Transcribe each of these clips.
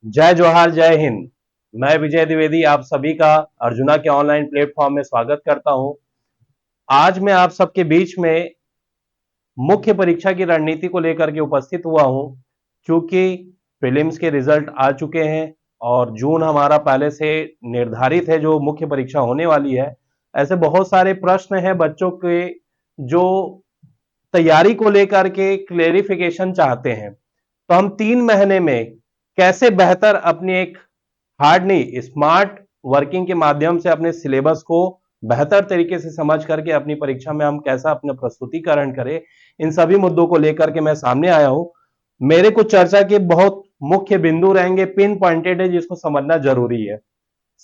जय जोहार, जय हिंद। मैं विजय द्विवेदी आप सभी का अर्जुना के ऑनलाइन प्लेटफॉर्म में स्वागत करता हूं। आज मैं आप सबके बीच में मुख्य परीक्षा की रणनीति को लेकर के उपस्थित हुआ हूं। क्योंकि प्रीलिम्स के रिजल्ट आ चुके हैं और जून हमारा पहले से निर्धारित है जो मुख्य परीक्षा होने वाली है। ऐसे बहुत सारे प्रश्न हैं बच्चों के जो तैयारी को लेकर के क्लेरिफिकेशन चाहते हैं। तो हम 3 महीने में कैसे बेहतर अपनी एक हार्ड नहीं स्मार्ट वर्किंग के माध्यम से अपने सिलेबस को बेहतर तरीके से समझ करके अपनी परीक्षा में हम कैसा अपना प्रस्तुतिकरण करें, इन सभी मुद्दों को लेकर के मैं सामने आया हूं। मेरे कुछ चर्चा के बहुत मुख्य बिंदु रहेंगे, पिन पॉइंटेड है जिसको समझना जरूरी है।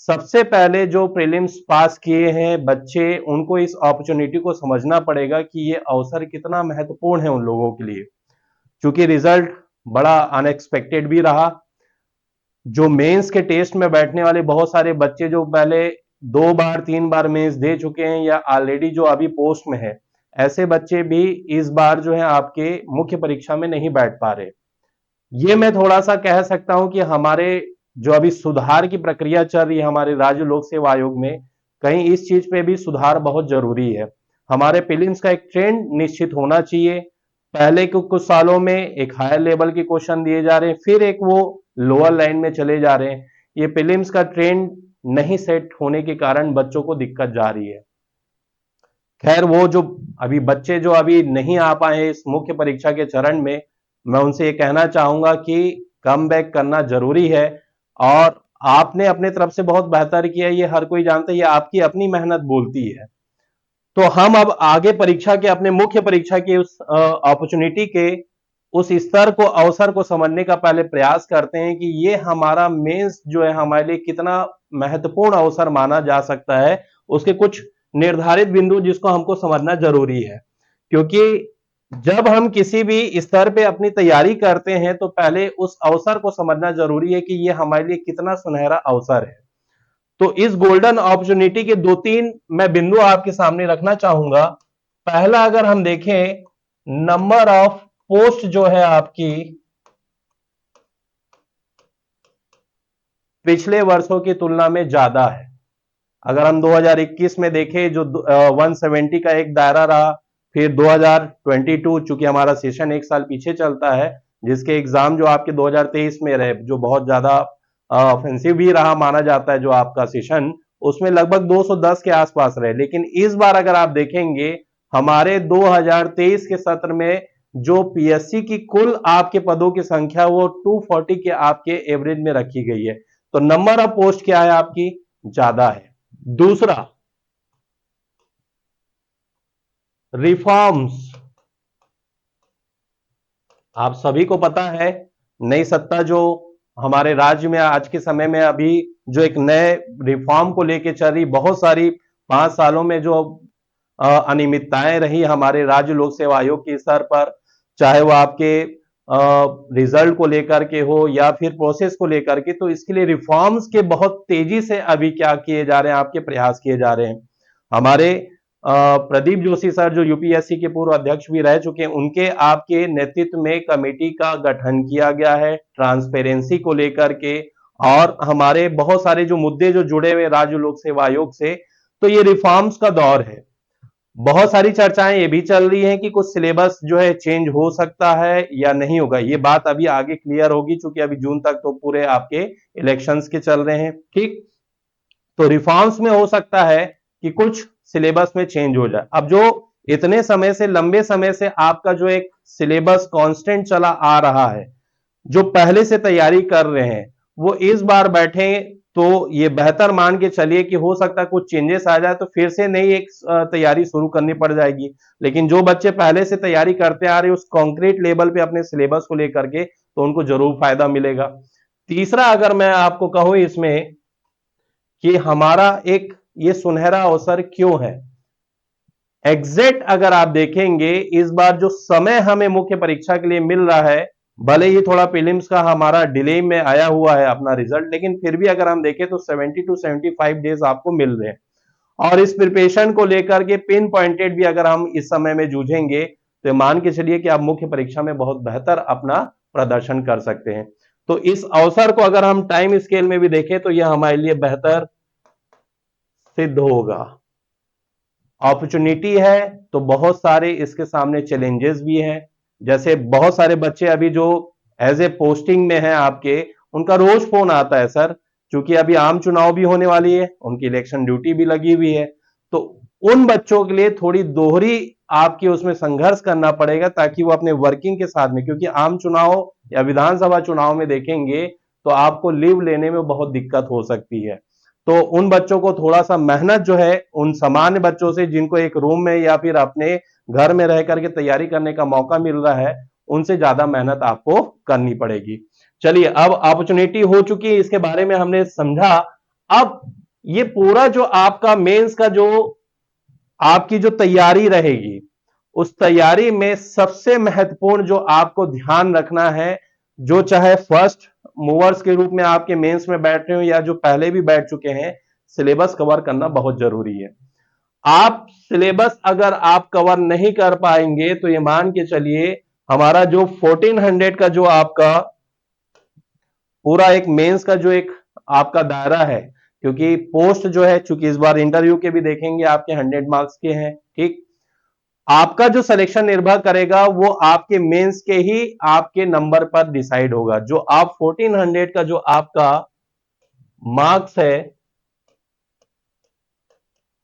सबसे पहले जो प्रीलिम्स पास किए हैं बच्चे, उनको इस अपॉर्चुनिटी को समझना पड़ेगा कि ये अवसर कितना महत्वपूर्ण है उन लोगों के लिए, क्योंकि रिजल्ट बड़ा अनएक्सपेक्टेड भी रहा। जो मेंस के टेस्ट में बैठने वाले बहुत सारे बच्चे जो पहले 2 बार 3 बार मेंस दे चुके हैं या ऑलरेडी जो अभी पोस्ट में है, ऐसे बच्चे भी इस बार जो है आपके मुख्य परीक्षा में नहीं बैठ पा रहे। ये मैं थोड़ा सा कह सकता हूं कि हमारे जो अभी सुधार की प्रक्रिया चल रही है हमारे राज्य लोक सेवा आयोग में, कहीं इस चीज पे भी सुधार बहुत जरूरी है। हमारे प्रीलिम्स का एक ट्रेंड निश्चित होना चाहिए। पहले के कुछ सालों में एक हायर लेवल के क्वेश्चन दिए जा रहे हैं, फिर एक वो लोअर लाइन में चले जा रहे हैं। ये प्रीलिम्स का ट्रेंड नहीं सेट होने के कारण बच्चों को दिक्कत जा रही है। खैर, वो जो अभी बच्चे जो अभी नहीं आ पाए इस मुख्य परीक्षा के चरण में, मैं उनसे ये कहना चाहूंगा कि कम बैक करना जरूरी है। और आपने अपने तरफ से बहुत बेहतर किया, ये हर कोई जानता है, ये आपकी अपनी मेहनत बोलती है। तो हम अब आगे परीक्षा के अपने मुख्य परीक्षा की उस अपॉर्चुनिटी के उस स्तर को अवसर को समझने का पहले प्रयास करते हैं कि ये हमारा मेंस जो है हमारे लिए कितना महत्वपूर्ण अवसर माना जा सकता है। उसके कुछ निर्धारित बिंदु जिसको हमको समझना जरूरी है। क्योंकि जब हम किसी भी स्तर पे अपनी तैयारी करते हैं तो पहले उस अवसर को समझना जरूरी है कि ये हमारे लिए कितना सुनहरा अवसर है। तो इस गोल्डन अपॉर्चुनिटी के 2-3 मैं बिंदु आपके सामने रखना चाहूंगा। पहला, अगर हम देखें, नंबर ऑफ पोस्ट जो है आपकी पिछले वर्षों की तुलना में ज्यादा है। अगर हम 2021 में देखें जो 170 का एक दायरा रहा, फिर 2022 चूंकि हमारा सेशन एक साल पीछे चलता है, जिसके एग्जाम जो आपके 2023 में रहे, जो बहुत ज्यादा ऑफेंसिव भी रहा माना जाता है, जो आपका सेशन उसमें लगभग 210 के आसपास रहे। लेकिन इस बार अगर आप देखेंगे हमारे 2023 के सत्र में जो पीएससी की कुल आपके पदों की संख्या वो 240 के आपके एवरेज में रखी गई है। तो नंबर ऑफ पोस्ट क्या है आपकी, ज्यादा है। दूसरा, रिफॉर्म्स। आप सभी को पता है, नई सत्ता जो हमारे राज्य में आज के समय में अभी जो एक नए रिफॉर्म को लेके चल रही, बहुत सारी 5 सालों में जो अनियमितताएं रही हमारे राज्य लोक सेवा आयोग के स्तर पर, चाहे वो आपके रिजल्ट को लेकर के हो या फिर प्रोसेस को लेकर के, तो इसके लिए रिफॉर्म्स के बहुत तेजी से अभी क्या किए जा रहे हैं, आपके प्रयास किए जा रहे हैं। हमारे प्रदीप जोशी सर जो यूपीएससी के पूर्व अध्यक्ष भी रह चुके हैं, उनके आपके नेतृत्व में कमेटी का गठन किया गया है ट्रांसपेरेंसी को लेकर के। और हमारे बहुत सारे जो मुद्दे जो जुड़े हुए राज्य लोक सेवा आयोग से, तो ये रिफॉर्म्स का दौर है। बहुत सारी चर्चाएं ये भी चल रही हैं कि कुछ सिलेबस जो है चेंज हो सकता है या नहीं होगा। ये बात अभी आगे क्लियर होगी, क्योंकि अभी जून तक तो पूरे आपके इलेक्शंस के चल रहे हैं। ठीक, तो रिफॉर्म्स में हो सकता है कि कुछ सिलेबस में चेंज हो जाए। अब जो इतने समय से, लंबे समय से आपका जो एक सिलेबस कांस्टेंट चला आ रहा है, जो पहले से तैयारी कर रहे हैं, वो इस बार बैठे तो ये बेहतर मान के चलिए कि हो सकता है कुछ चेंजेस आ जाए तो फिर से नई एक तैयारी शुरू करनी पड़ जाएगी। लेकिन जो बच्चे पहले से तैयारी करते आ रहे उस कॉन्क्रीट लेवल पे अपने सिलेबस को लेकर के, तो उनको जरूर फायदा मिलेगा। तीसरा, अगर मैं आपको कहूं इसमें कि हमारा एक ये सुनहरा अवसर क्यों है, एग्जैक्ट अगर आप देखेंगे इस बार जो समय हमें मुख्य परीक्षा के लिए मिल रहा है, भले ही थोड़ा प्रीलिम्स का हमारा डिले में आया हुआ है अपना रिजल्ट, लेकिन फिर भी अगर हम देखें तो 70 टू 75 डेज आपको मिल रहे हैं। और इस प्रिपरेशन को लेकर के पिन पॉइंटेड भी अगर हम इस समय में जूझेंगे तो मान के चलिए कि आप मुख्य परीक्षा में बहुत बेहतर अपना प्रदर्शन कर सकते हैं। तो इस अवसर को अगर हम टाइम स्केल में भी देखें तो यह हमारे लिए बेहतर सिद्ध होगा। अपॉर्चुनिटी है तो बहुत सारे इसके सामने चैलेंजेस भी हैं। जैसे बहुत सारे बच्चे अभी जो एज ए पोस्टिंग में हैं आपके, उनका रोज फोन आता है, सर क्योंकि अभी आम चुनाव भी होने वाली है, उनकी इलेक्शन ड्यूटी भी लगी हुई है, तो उन बच्चों के लिए थोड़ी दोहरी आपकी उसमें संघर्ष करना पड़ेगा ताकि वो अपने वर्किंग के साथ में, क्योंकि आम चुनाव या विधानसभा चुनाव में देखेंगे तो आपको लीव लेने में बहुत दिक्कत हो सकती है। तो उन बच्चों को थोड़ा सा मेहनत जो है उन सामान्य बच्चों से जिनको एक रूम में या फिर अपने घर में रह करके तैयारी करने का मौका मिल रहा है, उनसे ज्यादा मेहनत आपको करनी पड़ेगी। चलिए, अब अपॉर्चुनिटी हो चुकी है, इसके बारे में हमने समझा। अब ये पूरा जो आपका मेंस का जो आपकी जो तैयारी रहेगी, उस तैयारी में सबसे महत्वपूर्ण जो आपको ध्यान रखना है, जो चाहे फर्स्ट मूवर्स के रूप में आपके मेंस में बैठ रहे हो या जो पहले भी बैठ चुके हैं, सिलेबस कवर करना बहुत जरूरी है। आप सिलेबस अगर आप कवर नहीं कर पाएंगे तो ये मान के चलिए हमारा जो 1400 का जो आपका पूरा एक मेंस का जो एक आपका दायरा है, क्योंकि पोस्ट जो है चूंकि इस बार इंटरव्यू के भी देखेंगे आपके 100 मार्क्स के हैं, ठीक, आपका जो सिलेक्शन निर्भर करेगा वो आपके मेंस के ही आपके नंबर पर डिसाइड होगा। जो आप 1400 का जो आपका मार्क्स है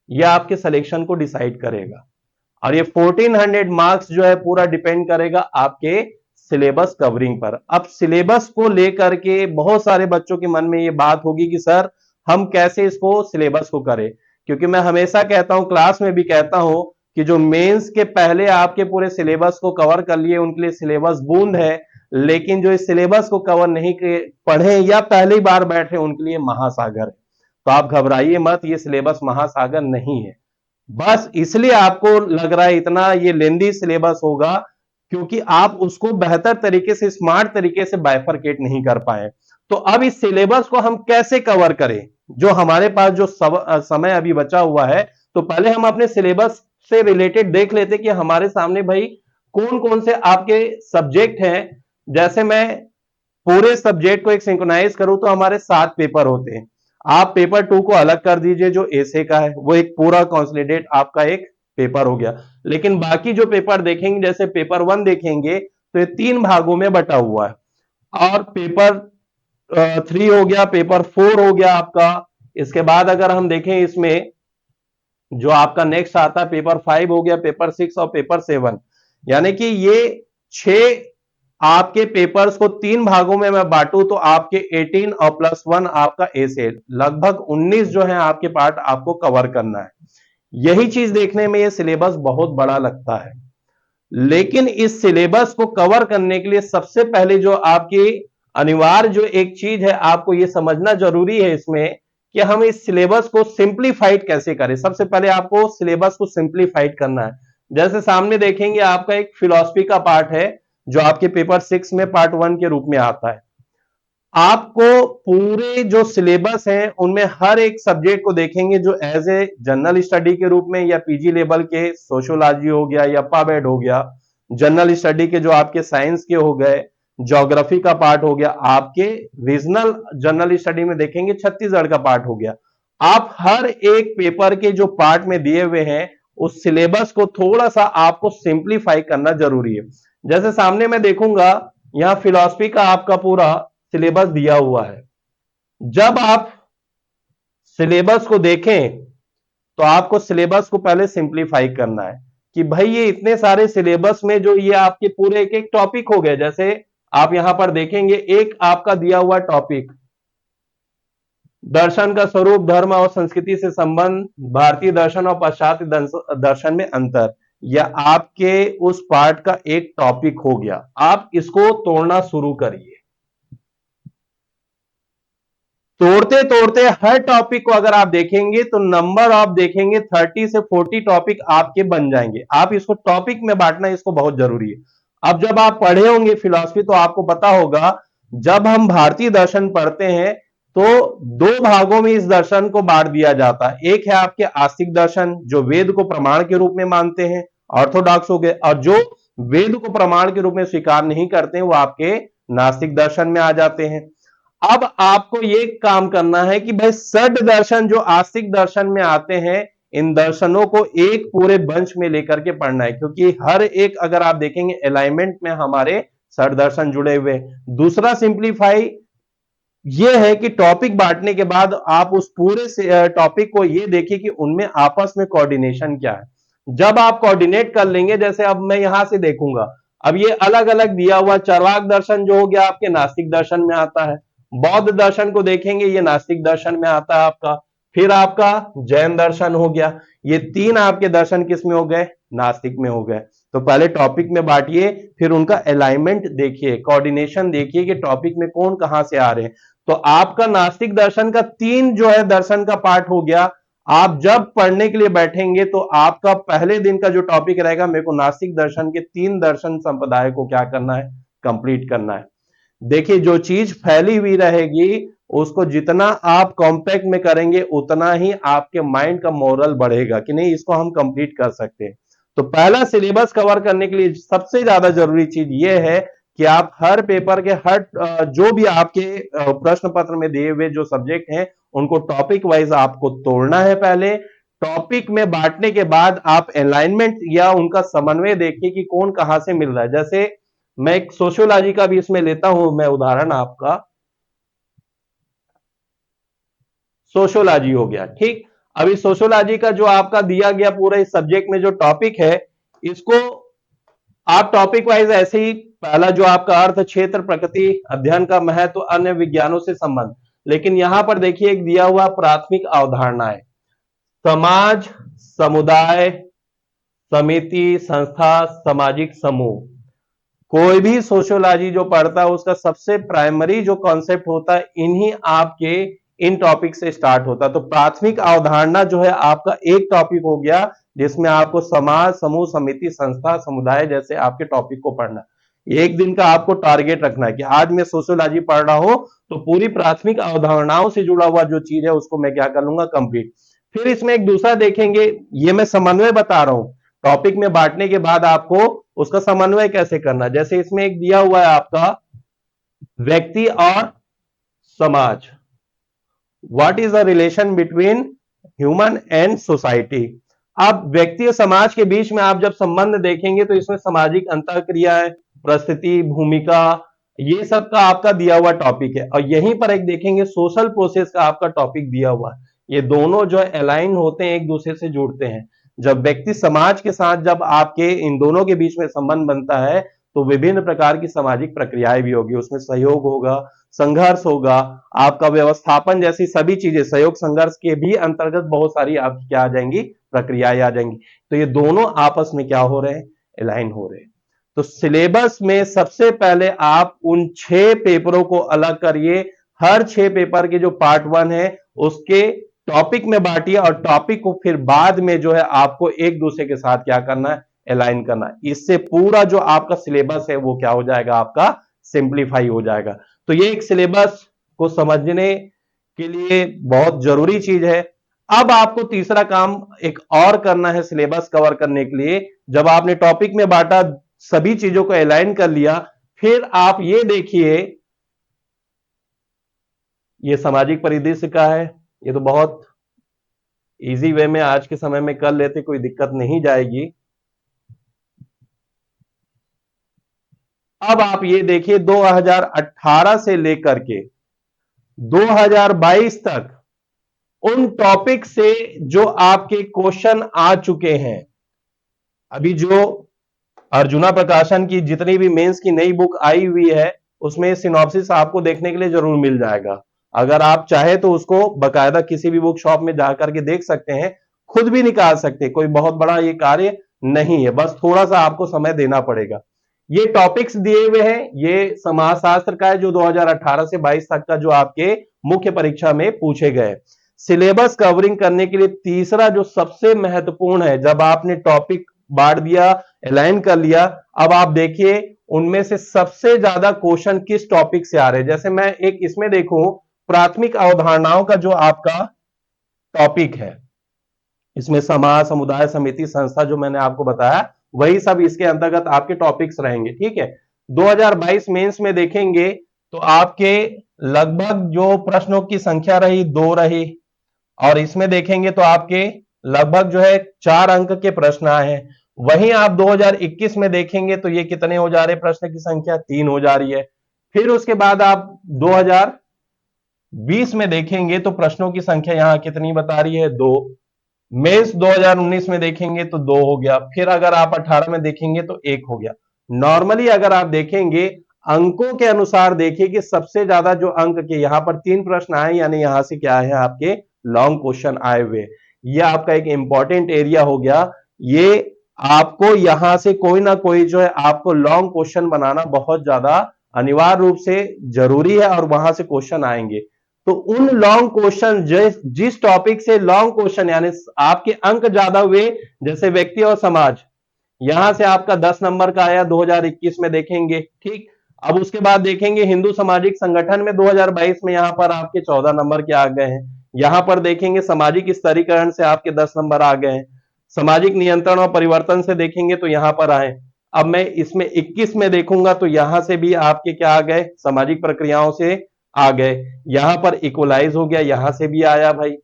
यह आपके सिलेक्शन को डिसाइड करेगा, और ये 1400 मार्क्स जो है पूरा डिपेंड करेगा आपके सिलेबस कवरिंग पर। अब सिलेबस को लेकर के बहुत सारे बच्चों के मन में ये बात होगी कि सर हम कैसे इसको सिलेबस को करें, क्योंकि मैं हमेशा कहता हूं, क्लास में भी कहता हूं कि जो मेंस के पहले आपके पूरे सिलेबस को कवर कर लिए उनके लिए सिलेबस बूंद है, लेकिन जो इस सिलेबस को कवर नहीं पढ़े या पहली बार बैठे उनके लिए महासागर है। तो आप घबराइए मत, ये सिलेबस महासागर नहीं है। बस इसलिए आपको लग रहा है इतना ये लेंदी सिलेबस होगा क्योंकि आप उसको बेहतर तरीके से, स्मार्ट तरीके से बाइफरकेट नहीं कर पाए। तो अब इस सिलेबस को हम कैसे कवर करें, जो हमारे पास जो समय अभी बचा हुआ है, तो पहले हम अपने सिलेबस से रिलेटेड देख लेते कि हमारे सामने भाई कौन कौन से आपके सब्जेक्ट हैं। जैसे मैं पूरे सब्जेक्ट को एक सिंक्रोनाइज करूं तो हमारे 7 पेपर होते हैं। आप पेपर 2 को अलग कर दीजिए, जो एसे का है वो एक पूरा कंसोलिडेट आपका एक पेपर हो गया। लेकिन बाकी जो पेपर देखेंगे, जैसे पेपर 1 देखेंगे तो ये 3 भागों में बटा हुआ है, और पेपर 3 हो गया, पेपर 4 हो गया आपका। इसके बाद अगर हम देखें इसमें जो आपका नेक्स्ट आता है पेपर 5 हो गया, पेपर 6 और पेपर 7, यानी कि ये 6 आपके पेपर्स को 3 भागों में मैं बांटूं तो आपके 18 और +1 आपका एसे, लगभग 19 जो है आपके पार्ट आपको कवर करना है। यही चीज देखने में ये सिलेबस बहुत बड़ा लगता है, लेकिन इस सिलेबस को कवर करने के लिए सबसे पहले जो आपकी अनिवार्य जो एक चीज है आपको ये समझना जरूरी है इसमें कि हम इस सिलेबस को सिंप्लीफाइड कैसे करें। सबसे पहले आपको सिलेबस को सिंप्लीफाइड करना है। जैसे सामने देखेंगे आपका एक फिलॉसफी का पार्ट है जो आपके पेपर 6 में पार्ट 1 के रूप में आता है। आपको पूरे जो सिलेबस हैं उनमें हर एक सब्जेक्ट को देखेंगे जो एज ए जनरल स्टडी के रूप में या पीजी लेवल के सोशियोलॉजी हो गया या पाबेड हो गया, जनरल स्टडी के जो आपके साइंस के हो गए, ज्योग्राफी का पार्ट हो गया, आपके रीजनल जनरल स्टडी में देखेंगे छत्तीसगढ़ का पार्ट हो गया। आप हर एक पेपर के जो पार्ट में दिए हुए हैं उस सिलेबस को थोड़ा सा आपको सिंप्लीफाई करना जरूरी है। जैसे सामने मैं देखूंगा यहां फिलॉसफी का आपका पूरा सिलेबस दिया हुआ है। जब आप सिलेबस को देखें तो आपको सिलेबस को पहले सिंप्लीफाई करना है कि भाई ये इतने सारे सिलेबस में जो ये आपके पूरे एक एक टॉपिक हो गए। जैसे आप यहां पर देखेंगे एक आपका दिया हुआ टॉपिक दर्शन का स्वरूप, धर्म और संस्कृति से संबंध, भारतीय दर्शन और पाश्चात्य दर्शन में अंतर, यह आपके उस पार्ट का एक टॉपिक हो गया। आप इसको तोड़ना शुरू करिए। तोड़ते तोड़ते हर टॉपिक को अगर आप देखेंगे तो नंबर आप देखेंगे 30 से 40 टॉपिक आपके बन जाएंगे। आप इसको टॉपिक में बांटना इसको बहुत जरूरी है। अब जब आप पढ़े होंगे फिलॉसफी तो आपको पता होगा जब हम भारतीय दर्शन पढ़ते हैं तो 2 भागों में इस दर्शन को बांट दिया जाता है। एक है आपके आस्तिक दर्शन जो वेद को प्रमाण के रूप में मानते हैं, ऑर्थोडॉक्स हो गए, और जो वेद को प्रमाण के रूप में स्वीकार नहीं करते हैं वो आपके नास्तिक दर्शन में आ जाते हैं। अब आपको ये काम करना है कि भाई षड दर्शन जो आस्तिक दर्शन में आते हैं, इन दर्शनों को एक पूरे बंच में लेकर के पढ़ना है, क्योंकि हर एक अगर आप देखेंगे अलाइनमेंट में हमारे षड दर्शन जुड़े हुए। दूसरा सिंप्लीफाई ये है कि टॉपिक बांटने के बाद आप उस पूरे टॉपिक को ये देखिए कि उनमें आपस में कोऑर्डिनेशन क्या है। जब आप कोऑर्डिनेट कर लेंगे, जैसे अब मैं यहां से देखूंगा, अब ये अलग अलग दिया हुआ चरवाक दर्शन जो हो गया आपके नास्तिक दर्शन में आता है, बौद्ध दर्शन को देखेंगे ये नास्तिक दर्शन में आता है आपका, फिर आपका जैन दर्शन हो गया, ये तीन आपके दर्शन किस में हो गए, नास्तिक में हो गए। तो पहले टॉपिक में बांटिए, फिर उनका अलाइनमेंट देखिए, कोऑर्डिनेशन देखिए कि टॉपिक में कौन कहां से आ रहे हैं। तो आपका नास्तिक दर्शन का तीन जो है दर्शन का पार्ट हो गया। आप जब पढ़ने के लिए बैठेंगे तो आपका पहले दिन का जो टॉपिक रहेगा, मेरे को नास्तिक दर्शन के तीन दर्शन संप्रदाय को क्या करना है, कंप्लीट करना है। देखिए जो चीज फैली हुई रहेगी उसको जितना आप कॉम्पैक्ट में करेंगे उतना ही आपके माइंड का मोरल बढ़ेगा कि नहीं इसको हम कंप्लीट कर सकते हैं। तो पहला सिलेबस कवर करने के लिए सबसे ज्यादा जरूरी चीज यह है कि आप हर पेपर के हर जो भी आपके प्रश्न पत्र में दिए हुए जो सब्जेक्ट हैं उनको टॉपिक वाइज आपको तोड़ना है। पहले टॉपिक में बांटने के बाद आप अलाइनमेंट या उनका समन्वय देखिए कि कौन कहां से मिल रहा है। जैसे मैं एक सोशियोलॉजी का भी इसमें लेता हूं मैं उदाहरण, आपका सोशियोलॉजी हो गया, ठीक। अभी सोशियोलॉजी का जो आपका दिया गया पूरा इस सब्जेक्ट में जो टॉपिक है, इसको आप टॉपिक वाइज ऐसे ही, पहला जो आपका अर्थ क्षेत्र प्रकृति अध्ययन का महत्व अन्य विज्ञानों से संबंध, लेकिन यहां पर देखिए एक दिया हुआ प्राथमिक अवधारणाएं, समाज, समुदाय, समिति, संस्था, सामाजिक समूह। कोई भी सोशियोलॉजी जो पढ़ता है उसका सबसे प्राइमरी जो कॉन्सेप्ट होता है इन्हीं आपके इन टॉपिक से स्टार्ट होता है। तो प्राथमिक अवधारणा जो है आपका एक टॉपिक हो गया जिसमें आपको समाज, समूह, समिति, संस्था, समुदाय जैसे आपके टॉपिक को पढ़ना। एक दिन का आपको टारगेट रखना है कि आज मैं सोशियोलॉजी पढ़ रहा हूं तो पूरी प्राथमिक अवधारणाओं से जुड़ा हुआ जो चीज है उसको मैं क्या कर लूंगा, कंप्लीट। फिर इसमें एक दूसरा देखेंगे, ये मैं समन्वय बता रहा हूं, टॉपिक में बांटने के बाद आपको उसका समन्वय कैसे करना। जैसे इसमें एक दिया हुआ है आपका व्यक्ति और समाज, what is the relation between human and society. आप व्यक्ति और समाज के बीच में आप जब संबंध देखेंगे तो इसमें सामाजिक अंतःक्रियाएं, परिस्थिति, भूमिका, ये सब का आपका दिया हुआ टॉपिक है। और यहीं पर एक देखेंगे सोशल प्रोसेस का आपका टॉपिक दिया हुआ है। ये दोनों जो अलाइन होते हैं, एक दूसरे से जुड़ते हैं। जब व्यक्ति समाज के साथ जब आपके इन दोनों के बीच में संबंध बनता है तो विभिन्न प्रकार की सामाजिक प्रक्रियाएं भी होगी, उसमें सहयोग होगा, संघर्ष होगा, आपका व्यवस्थापन जैसी सभी चीजें, सहयोग संघर्ष के भी अंतर्गत बहुत सारी आपकी क्या आ जाएंगी, प्रक्रियाएं आ जाएंगी। तो ये दोनों आपस में क्या हो रहे हैं, अलाइन हो रहे हैं। तो सिलेबस में सबसे पहले आप उन 6 पेपरों को अलग करिए, हर 6 पेपर के जो पार्ट 1 है उसके टॉपिक में बांटिए और टॉपिक को फिर बाद में जो है आपको एक दूसरे के साथ क्या करना है, अलाइन करना है। इससे पूरा जो आपका सिलेबस है वो क्या हो जाएगा, आपका सिंप्लीफाई हो जाएगा। तो ये एक सिलेबस को समझने के लिए बहुत जरूरी चीज है। अब आपको तीसरा काम एक और करना है सिलेबस कवर करने के लिए। जब आपने टॉपिक में बांटा, सभी चीजों को अलाइन कर लिया, फिर आप ये देखिए, ये सामाजिक परिदृश्य का है, ये तो बहुत इजी वे में आज के समय में कर लेते, कोई दिक्कत नहीं जाएगी। अब आप ये देखिए 2018 से लेकर के 2022 तक उन टॉपिक से जो आपके क्वेश्चन आ चुके हैं। अभी जो अर्जुना प्रकाशन की जितनी भी मेंस की नई बुक आई हुई है उसमें सिनॉप्सिस आपको देखने के लिए जरूर मिल जाएगा। अगर आप चाहे तो उसको बकायदा किसी भी बुक शॉप में जाकर के देख सकते हैं, खुद भी निकाल सकते हैं, कोई बहुत बड़ा ये कार्य नहीं है, बस थोड़ा सा आपको समय देना पड़ेगा। ये टॉपिक्स दिए हुए हैं, ये समाजशास्त्र का है जो 2018 से 22 तक का जो आपके मुख्य परीक्षा में पूछे गए। सिलेबस कवरिंग करने के लिए तीसरा जो सबसे महत्वपूर्ण है, जब आपने टॉपिक बांट दिया, अलाइन कर लिया, अब आप देखिए उनमें से सबसे ज्यादा क्वेश्चन किस टॉपिक से आ रहे हैं। जैसे मैं एक इसमें देखूं, प्राथमिक अवधारणाओं का जो आपका टॉपिक है, इसमें समाज, समुदाय, समिति, संस्था जो मैंने आपको बताया वही सब इसके अंतर्गत आपके टॉपिक्स रहेंगे, ठीक है। 2022 मेंस में देखेंगे तो आपके लगभग जो प्रश्नों की संख्या रही 2 रही, और इसमें देखेंगे तो आपके लगभग जो है 4 अंक के प्रश्न आए हैं। वहीं आप 2021 में देखेंगे तो ये कितने हो जा रहे हैं, प्रश्न की संख्या 3 हो जा रही है। फिर उसके बाद आप 2020 में देखेंगे तो प्रश्नों की संख्या यहां कितनी बता रही है, 2। मेंस 2019 में देखेंगे तो 2 हो गया। फिर अगर आप 18 में देखेंगे तो 1 हो गया। नॉर्मली अगर आप देखेंगे अंकों के अनुसार, देखिए कि सबसे ज्यादा जो अंक के यहां पर 3 प्रश्न आए, यानी यहां से क्या है, आपके लॉन्ग क्वेश्चन आए हुए। ये आपका एक इंपॉर्टेंट एरिया हो गया। ये आपको यहां से कोई ना कोई जो है आपको लॉन्ग क्वेश्चन बनाना बहुत ज्यादा अनिवार्य रूप से जरूरी है, और वहां से क्वेश्चन आएंगे। तो उन लॉन्ग क्वेश्चन, जिस टॉपिक से लॉन्ग क्वेश्चन यानी आपके अंक ज्यादा हुए, जैसे व्यक्ति और समाज, यहां से आपका 10 नंबर का आया 2021 में देखेंगे, ठीक। अब उसके बाद देखेंगे हिंदू सामाजिक संगठन में 2022 में यहां पर आपके 14 नंबर के आ गए हैं। यहां पर देखेंगे सामाजिक स्तरीकरण से आपके 10 नंबर आ गए हैं। सामाजिक नियंत्रण और परिवर्तन से देखेंगे तो यहां पर आए। अब मैं इसमें 21 में देखूंगा तो यहां से भी आपके क्या आ गए, सामाजिक प्रक्रियाओं से आ गए। यहां पर इक्वलाइज हो गया, यहां से भी आया भाई।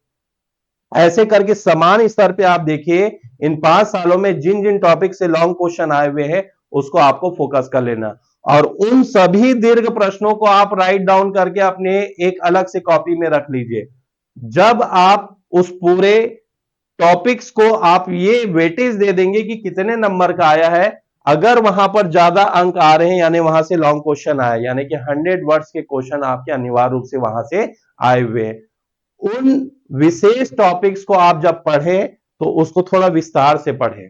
ऐसे करके समान स्तर पे आप देखिए इन 5 सालों में जिन जिन टॉपिक से लॉन्ग क्वेश्चन आए हुए हैं उसको आपको फोकस कर लेना, और उन सभी दीर्घ प्रश्नों को आप राइट डाउन करके अपने एक अलग से कॉपी में रख लीजिए। जब आप उस पूरे टॉपिक्स को आप ये वेटेज दे देंगे कि कितने नंबर का आया है, अगर वहां पर ज्यादा अंक आ रहे हैं यानी वहां से लॉन्ग क्वेश्चन आया, यानी कि 100 वर्ड्स के क्वेश्चन आपके अनिवार्य रूप से वहां से आए हुए हैं। उन विशेष टॉपिक्स को आप जब पढ़ें तो उसको थोड़ा विस्तार से पढ़ें,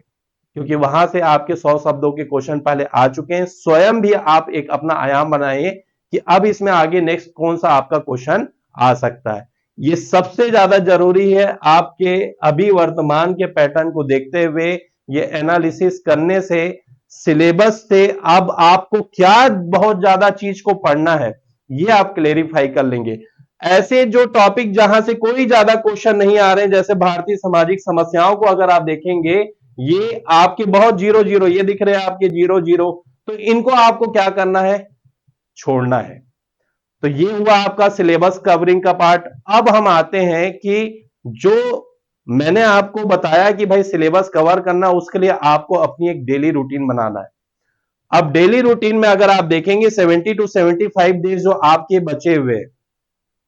क्योंकि वहां से आपके 100 शब्दों के क्वेश्चन पहले आ चुके हैं। स्वयं भी आप एक अपना आयाम बनाइए कि अब इसमें आगे नेक्स्ट कौन सा आपका क्वेश्चन आ सकता है। ये सबसे ज्यादा जरूरी है आपके अभी वर्तमान के पैटर्न को देखते हुए, ये एनालिसिस करने से, सिलेबस से अब आपको क्या बहुत ज्यादा चीज को पढ़ना है ये आप क्लेरिफाई कर लेंगे। ऐसे जो टॉपिक जहां से कोई ज्यादा क्वेश्चन नहीं आ रहे हैं, जैसे भारतीय सामाजिक समस्याओं को अगर आप देखेंगे, ये आपके बहुत जीरो जीरो ये दिख रहे हैं आपके जीरो जीरो, तो इनको आपको क्या करना है, छोड़ना है। तो ये हुआ आपका सिलेबस कवरिंग का पार्ट। अब हम आते हैं कि जो मैंने आपको बताया कि भाई सिलेबस कवर करना, उसके लिए आपको अपनी एक डेली रूटीन बनाना है। अब डेली रूटीन में अगर आप देखेंगे 70 टू 75 डेज जो आपके बचे हुए,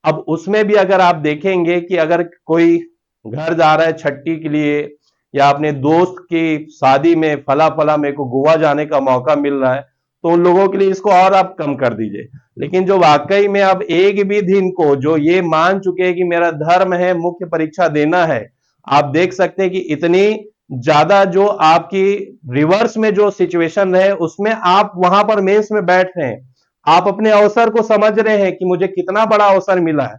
अब उसमें भी अगर आप देखेंगे कि अगर कोई घर जा रहा है छुट्टी के लिए, या अपने दोस्त की शादी में फला फला मेरे को गोवा जाने का मौका मिल रहा है, तो उन लोगों के लिए इसको और आप कम कर दीजिए। लेकिन जो वाकई में अब एक भी दिन को जो ये मान चुके हैं कि मेरा धर्म है मुख्य परीक्षा देना है, आप देख सकते हैं कि इतनी ज्यादा जो आपकी रिवर्स में जो सिचुएशन है उसमें आप वहां पर मेंस में बैठ रहे हैं, आप अपने अवसर को समझ रहे हैं कि मुझे कितना बड़ा अवसर मिला है।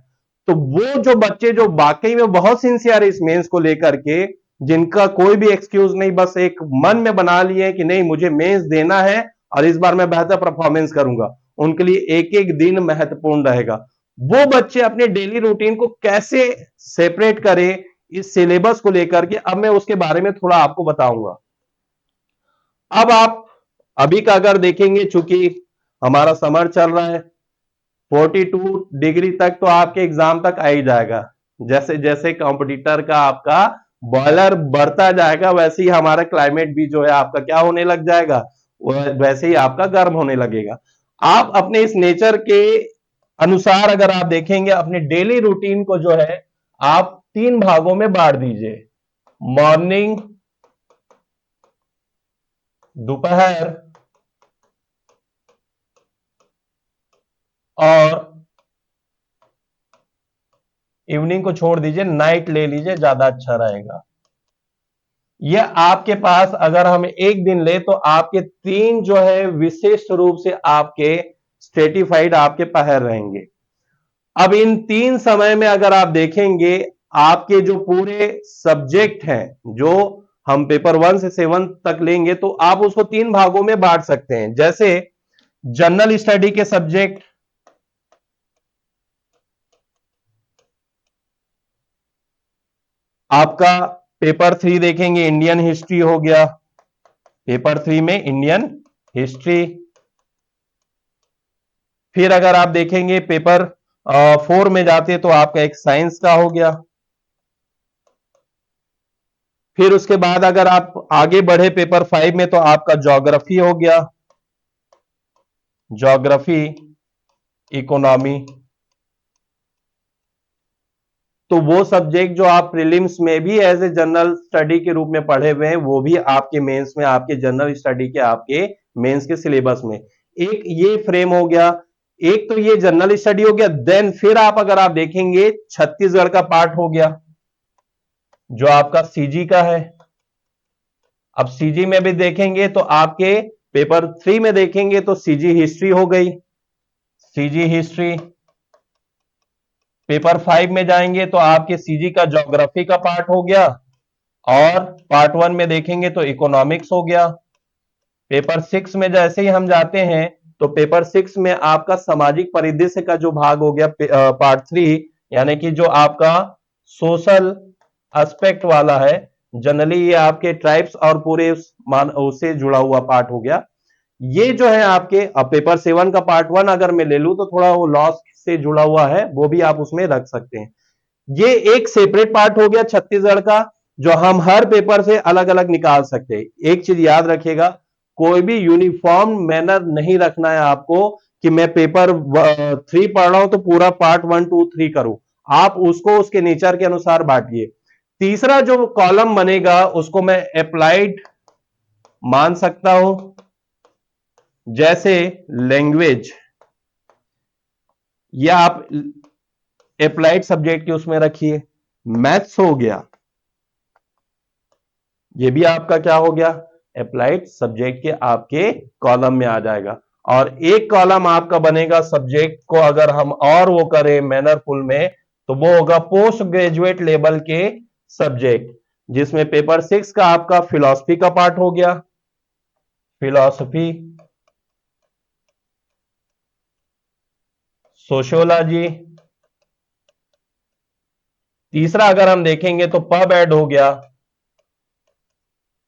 तो वो जो बच्चे जो वाकई में बहुत सिंसियर है इस मेंस को लेकर के, जिनका कोई भी एक्सक्यूज नहीं, बस एक मन में बना लिए कि नहीं मुझे मेंस देना है और इस बार मैं बेहतर परफॉर्मेंस करूंगा, उनके लिए एक एक दिन महत्वपूर्ण रहेगा। वो बच्चे अपने डेली रूटीन को कैसे सेपरेट करें इस सिलेबस को लेकर के, अब मैं उसके बारे में थोड़ा आपको बताऊंगा। अब आप अभी का अगर देखेंगे, चूंकि हमारा समर चल रहा है, 42 डिग्री तक तो आपके एग्जाम तक आ ही जाएगा। जैसे जैसे कॉम्पिटिटर का आपका बॉयलर बढ़ता जाएगा, वैसे ही हमारा क्लाइमेट भी जो है आपका क्या होने लग जाएगा, वैसे ही आपका गर्म होने लगेगा। आप अपने इस नेचर के अनुसार अगर आप देखेंगे अपने डेली रूटीन को जो है आप 3 भागों में बांट दीजिए, मॉर्निंग, दोपहर और इवनिंग को छोड़ दीजिए, नाइट ले लीजिए, ज्यादा अच्छा रहेगा। ये आपके पास अगर हम एक दिन ले तो आपके 3 जो है विशिष्ट रूप से आपके स्ट्रेटिफाइड आपके पहर रहेंगे। अब इन 3 समय में अगर आप देखेंगे आपके जो पूरे सब्जेक्ट हैं, जो हम पेपर 1 से 7 तक लेंगे, तो आप उसको 3 भागों में बांट सकते हैं। जैसे जनरल स्टडी के सब्जेक्ट, आपका पेपर 3 देखेंगे इंडियन हिस्ट्री हो गया, पेपर 3 में इंडियन हिस्ट्री। फिर अगर आप देखेंगे पेपर 4 में जाते तो आपका एक साइंस का हो गया। फिर उसके बाद अगर आप आगे बढ़े पेपर 5 में तो आपका ज्योग्राफी हो गया, ज्योग्राफी, इकोनॉमी। तो वो सब्जेक्ट जो आप प्रीलिम्स में भी एज ए जनरल स्टडी के रूप में पढ़े हुए हैं वो भी आपके मेंस में, आपके जनरल स्टडी के, आपके मेंस के सिलेबस में एक ये फ्रेम हो गया। एक तो ये जनरल स्टडी हो गया। देन फिर आप अगर आप देखेंगे छत्तीसगढ़ का पार्ट हो गया जो आपका सीजी का है। अब सीजी में भी देखेंगे तो आपके पेपर 3 में देखेंगे तो सीजी हिस्ट्री हो गई, सीजी हिस्ट्री। पेपर 5 में जाएंगे तो आपके सीजी का ज्योग्राफी का पार्ट हो गया, और पार्ट 1 में देखेंगे तो इकोनॉमिक्स हो गया। पेपर 6 में जैसे ही हम जाते हैं तो पेपर 6 में आपका सामाजिक परिदृश्य का जो भाग हो गया, पार्ट 3, यानी कि जो आपका सोशल एस्पेक्ट वाला है। जनरली ये आपके ट्राइब्स और पूरे उससे जुड़ा हुआ पार्ट हो गया। ये जो है आपके, अब पेपर 7 का पार्ट 1 अगर मैं ले लूं तो थोड़ा वो लॉस से जुड़ा हुआ है, वो भी आप उसमें रख सकते हैं। ये एक सेपरेट पार्ट हो गया छत्तीसगढ़ का, जो हम हर पेपर से अलग अलग निकाल सकते हैं। एक चीज याद रखिएगा, कोई भी यूनिफॉर्म मैनर नहीं रखना है आपको कि मैं पेपर 3 पढ़ रहा हूं तो पूरा पार्ट 1 2 3 करूं। आप उसको उसके नेचर के अनुसार बांटिए। तीसरा जो कॉलम बनेगा उसको मैं अप्लाइड मान सकता हूं, जैसे लैंग्वेज, या आप अप्लाइड सब्जेक्ट के उसमें रखिए। मैथ्स हो गया, ये भी आपका क्या हो गया, अप्लाइड सब्जेक्ट के आपके कॉलम में आ जाएगा। और एक कॉलम आपका बनेगा सब्जेक्ट को अगर हम और वो करें मैनरफुल में तो वो होगा पोस्ट ग्रेजुएट लेवल के सब्जेक्ट, जिसमें पेपर 6 का आपका फिलॉसफी का पार्ट हो गया, फिलॉसफी, सोशियोलॉजी। तीसरा अगर हम देखेंगे तो पब एड हो गया।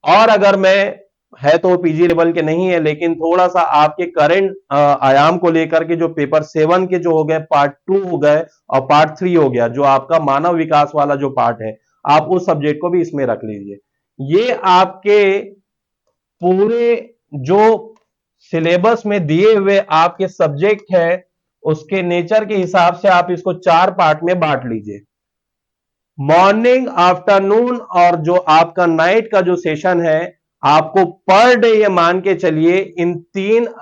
और अगर मैं, है तो पीजी लेवल के नहीं है लेकिन थोड़ा सा आपके करंट आयाम को लेकर के, जो पेपर 7 के जो हो गए पार्ट 2 हो गए और पार्ट 3 हो गया, जो आपका मानव विकास वाला जो पार्ट है, आप उस सब्जेक्ट को भी इसमें रख लीजिए। ये आपके पूरे जो सिलेबस में दिए हुए आपके सब्जेक्ट है उसके नेचर के हिसाब से आप इसको 4 पार्ट में बांट लीजिए। मॉर्निंग, आफ्टरनून और जो आपका नाइट का जो सेशन है, आपको पर डे ये मान के चलिए इन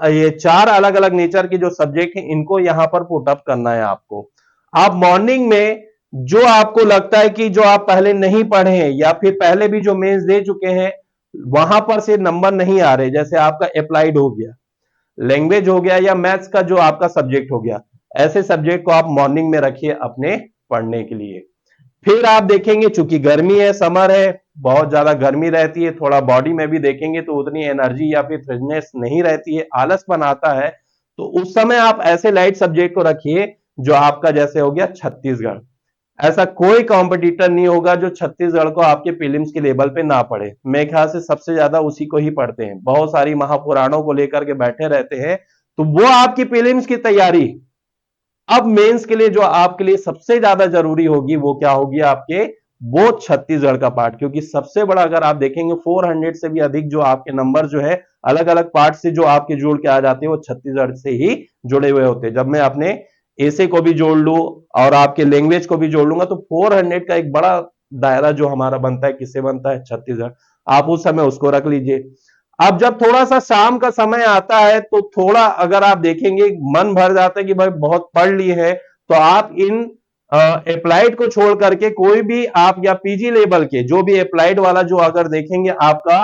ये 4 अलग अलग नेचर के जो सब्जेक्ट हैं इनको यहां पर पुट अप करना है आपको। आप मॉर्निंग में जो आपको लगता है कि जो आप पहले नहीं पढ़े हैं या फिर पहले भी जो मेंस दे चुके हैं वहां पर से नंबर नहीं आ रहे, जैसे आपका अप्लाइड हो गया, लैंग्वेज हो गया, या मैथ्स का जो आपका सब्जेक्ट हो गया, ऐसे सब्जेक्ट को आप मॉर्निंग में रखिए अपने पढ़ने के लिए। फिर आप देखेंगे चूंकि गर्मी है, समर है, बहुत ज्यादा गर्मी रहती है, थोड़ा बॉडी में भी देखेंगे तो उतनी एनर्जी या फिर फ्रेशनेस नहीं रहती है, आलस बनाता है, तो उस समय आप ऐसे लाइट सब्जेक्ट को रखिए जो आपका जैसे हो गया छत्तीसगढ़। ऐसा कोई कॉम्पिटिटर नहीं होगा जो छत्तीसगढ़ को आपके प्रीलिम्स के लेवल पे ना पढ़े। मेरे ख्याल से सबसे ज्यादा उसी को ही पढ़ते हैं, बहुत सारी महापुराणों को लेकर के बैठे रहते हैं, तो वो आपकी प्रीलिम्स की तैयारी। अब मेंस के लिए जो आपके लिए सबसे ज्यादा जरूरी होगी वो क्या होगी आपके, वो छत्तीसगढ़ का पार्ट, क्योंकि सबसे बड़ा अगर आप देखेंगे 400 से भी अधिक जो आपके नंबर जो है अलग अलग पार्ट से जो आपके जोड़ के आ जाते हैं वो छत्तीसगढ़ से ही जुड़े हुए होते हैं। जब मैं अपने एसे को भी जोड़ लूं और आपके लैंग्वेज को भी जोड़ लूंगा तो 400 का एक बड़ा दायरा जो हमारा बनता है, किससे बनता है, छत्तीसगढ़। आप उस समय उसको रख लीजिए। अब जब थोड़ा सा शाम का समय आता है तो थोड़ा अगर आप देखेंगे मन भर जाता है कि भाई बहुत पढ़ लिए हैं, तो आप इन अप्लाइड को छोड़ करके कोई भी आप, या पीजी लेवल के जो भी अप्लाइड वाला जो अगर देखेंगे आपका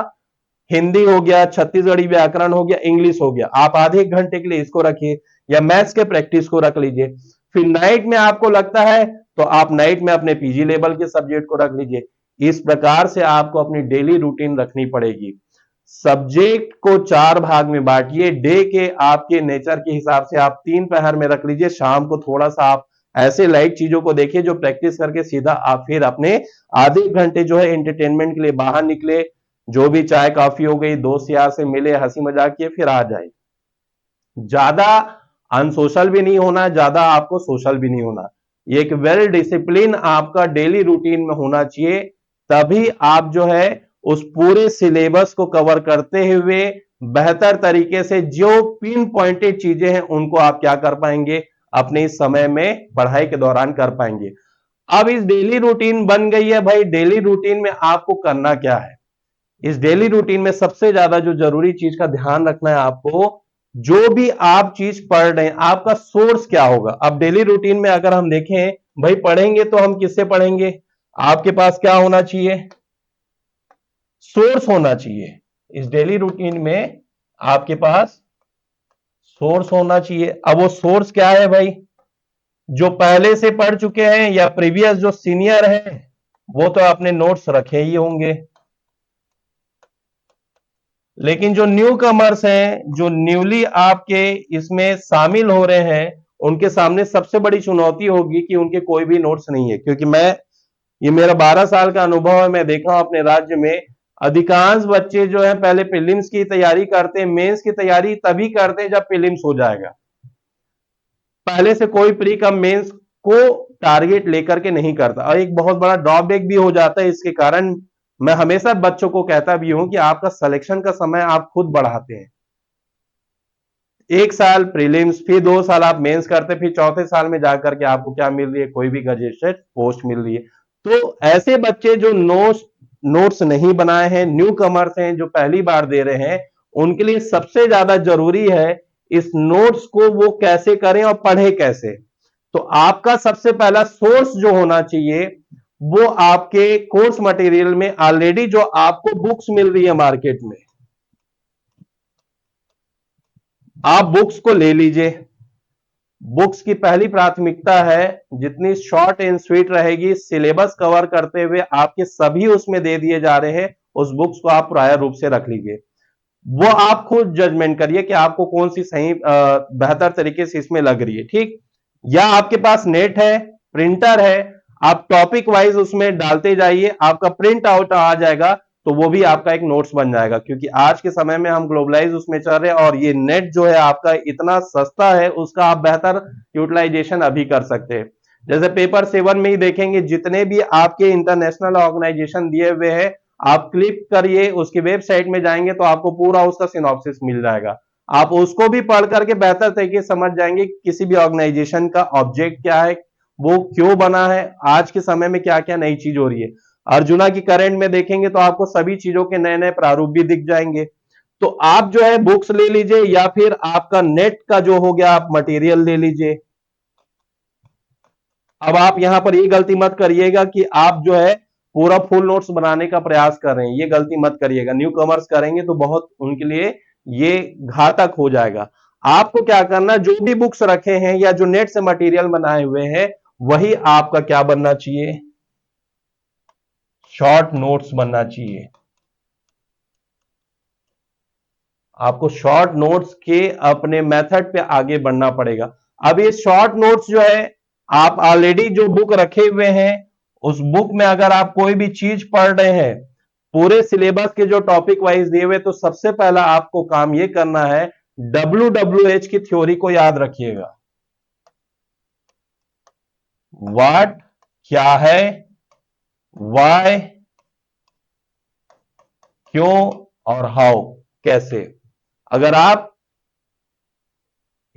हिंदी हो गया, छत्तीसगढ़ी व्याकरण हो गया, इंग्लिश हो गया, आप आधे एक घंटे के लिए इसको रखिए, या मैथ्स के प्रैक्टिस को रख लीजिए। फिर नाइट में आपको लगता है तो आप नाइट में अपने पीजी लेवल के सब्जेक्ट को रख लीजिए। इस प्रकार से आपको अपनी डेली रूटीन रखनी पड़ेगी। सब्जेक्ट को 4 भाग में बांटिए, डे के आपके नेचर के हिसाब से आप 3 पहर में रख लीजिए, शाम को थोड़ा सा आप ऐसे लाइट चीजों को देखिए जो प्रैक्टिस करके सीधा आप फिर अपने आधे घंटे जो है एंटरटेनमेंट के लिए बाहर निकले, जो भी चाय कॉफी हो गई, दोस्त यार से मिले, हंसी मजाक किए, फिर आ जाए। ज्यादा अनसोशल भी नहीं होना, ज्यादा आपको सोशल भी नहीं होना। ये एक वेल डिसिप्लिन आपका डेली रूटीन में होना चाहिए, तभी आप जो है उस पूरे सिलेबस को कवर करते हुए बेहतर तरीके से जो पिन पॉइंटेड चीजें हैं उनको आप क्या कर पाएंगे, अपने इस समय में पढ़ाई के दौरान कर पाएंगे। अब इस डेली रूटीन बन गई है भाई, डेली रूटीन में आपको करना क्या है? इस डेली रूटीन में सबसे ज्यादा जो जरूरी चीज का ध्यान रखना है आपको, जो भी आप चीज पढ़ रहे हैं आपका सोर्स क्या होगा। अब डेली रूटीन में अगर हम देखें भाई, पढ़ेंगे तो हम किससे पढ़ेंगे? आपके पास क्या होना चाहिए? सोर्स होना चाहिए। इस डेली रूटीन में आपके पास सोर्स होना चाहिए। अब वो सोर्स क्या है भाई? जो पहले से पढ़ चुके हैं या प्रीवियस जो सीनियर हैं वो तो अपने नोट्स रखे ही होंगे, लेकिन जो न्यू कमर्स हैं, जो न्यूली आपके इसमें शामिल हो रहे हैं, उनके सामने सबसे बड़ी चुनौती होगी कि उनके कोई भी नोट्स नहीं है। क्योंकि ये मेरा 12 साल का अनुभव है, मैं देखा हूं अपने राज्य में अधिकांश बच्चे जो है पहले प्रीलिम्स की तैयारी करते हैं, मेंस की तैयारी तभी करते हैं जब प्रीलिम्स हो जाएगा। पहले से कोई प्री कम मेंस को टारगेट लेकर के नहीं करता, और एक बहुत बड़ा ड्रॉबैक भी हो जाता है। इसके कारण मैं हमेशा बच्चों को कहता भी हूं कि आपका सिलेक्शन का समय आप खुद बढ़ाते हैं। 1 साल प्रीलिम्स, फिर 2 साल आप मेंस करते, फिर चौथे साल में जाकर के आपको क्या मिल रही है? कोई भी ग्रेजुएट पोस्ट मिल रही है। तो ऐसे बच्चे जो नोट्स नहीं बनाए हैं, न्यू कमर्स हैं, जो पहली बार दे रहे हैं, उनके लिए सबसे ज्यादा जरूरी है इस नोट्स को वो कैसे करें और पढ़े कैसे। तो आपका सबसे पहला सोर्स जो होना चाहिए वो आपके कोर्स मटेरियल में ऑलरेडी जो आपको बुक्स मिल रही है मार्केट में, आप बुक्स को ले लीजिए। बुक्स की पहली प्राथमिकता है जितनी शॉर्ट एंड स्वीट रहेगी, सिलेबस कवर करते हुए आपके सभी उसमें दे दिए जा रहे हैं, उस बुक्स को आप प्रायर रूप से रख लीजिए। वो आप खुद जजमेंट करिए कि आपको कौन सी सही बेहतर तरीके से इसमें लग रही है, ठीक। या आपके पास नेट है, प्रिंटर है, आप टॉपिक वाइज उसमें डालते जाइए, आपका प्रिंट आउट आ जाएगा, तो वो भी आपका एक नोट्स बन जाएगा। क्योंकि आज के समय में हम ग्लोबलाइज उसमें चल रहे हैं, और ये नेट जो है आपका इतना सस्ता है, उसका आप बेहतर यूटिलाइजेशन अभी कर सकते हैं। जैसे पेपर 7 में ही देखेंगे, जितने भी आपके इंटरनेशनल ऑर्गेनाइजेशन दिए हुए हैं, आप क्लिक करिए, उसकी वेबसाइट में जाएंगे तो आपको पूरा उसका सिनॉप्सिस मिल जाएगा। आप उसको भी पढ़ करके बेहतर तरीके से समझ जाएंगे कि किसी भी ऑर्गेनाइजेशन का ऑब्जेक्ट क्या है, वो क्यों बना है, आज के समय में क्या क्या नई चीज हो रही है। अर्जुना की करंट में देखेंगे तो आपको सभी चीजों के नए नए प्रारूप भी दिख जाएंगे। तो आप जो है बुक्स ले लीजिए, या फिर आपका नेट का जो हो गया आप मटेरियल ले लीजिए। अब आप यहां पर ये गलती मत करिएगा कि आप जो है पूरा फुल नोट्स बनाने का प्रयास कर रहे हैं, ये गलती मत करिएगा। न्यू कमर्स करेंगे तो बहुत उनके लिए ये घातक हो जाएगा। आपको क्या करना, जो भी बुक्स रखे हैं या जो नेट से मटेरियल बनाए हुए हैं, वही आपका क्या बनना चाहिए? शॉर्ट नोट्स बनना चाहिए। आपको शॉर्ट नोट्स के अपने मेथड पे आगे बढ़ना पड़ेगा। अब ये शॉर्ट नोट्स जो है, आप ऑलरेडी जो बुक रखे हुए हैं, उस बुक में अगर आप कोई भी चीज पढ़ रहे हैं, पूरे सिलेबस के जो टॉपिक वाइज दिए हुए, तो सबसे पहला आपको काम ये करना है, WWH की थ्योरी को याद रखिएगा। व्हाट क्या है, व्हाई क्यों, और हाउ कैसे। अगर आप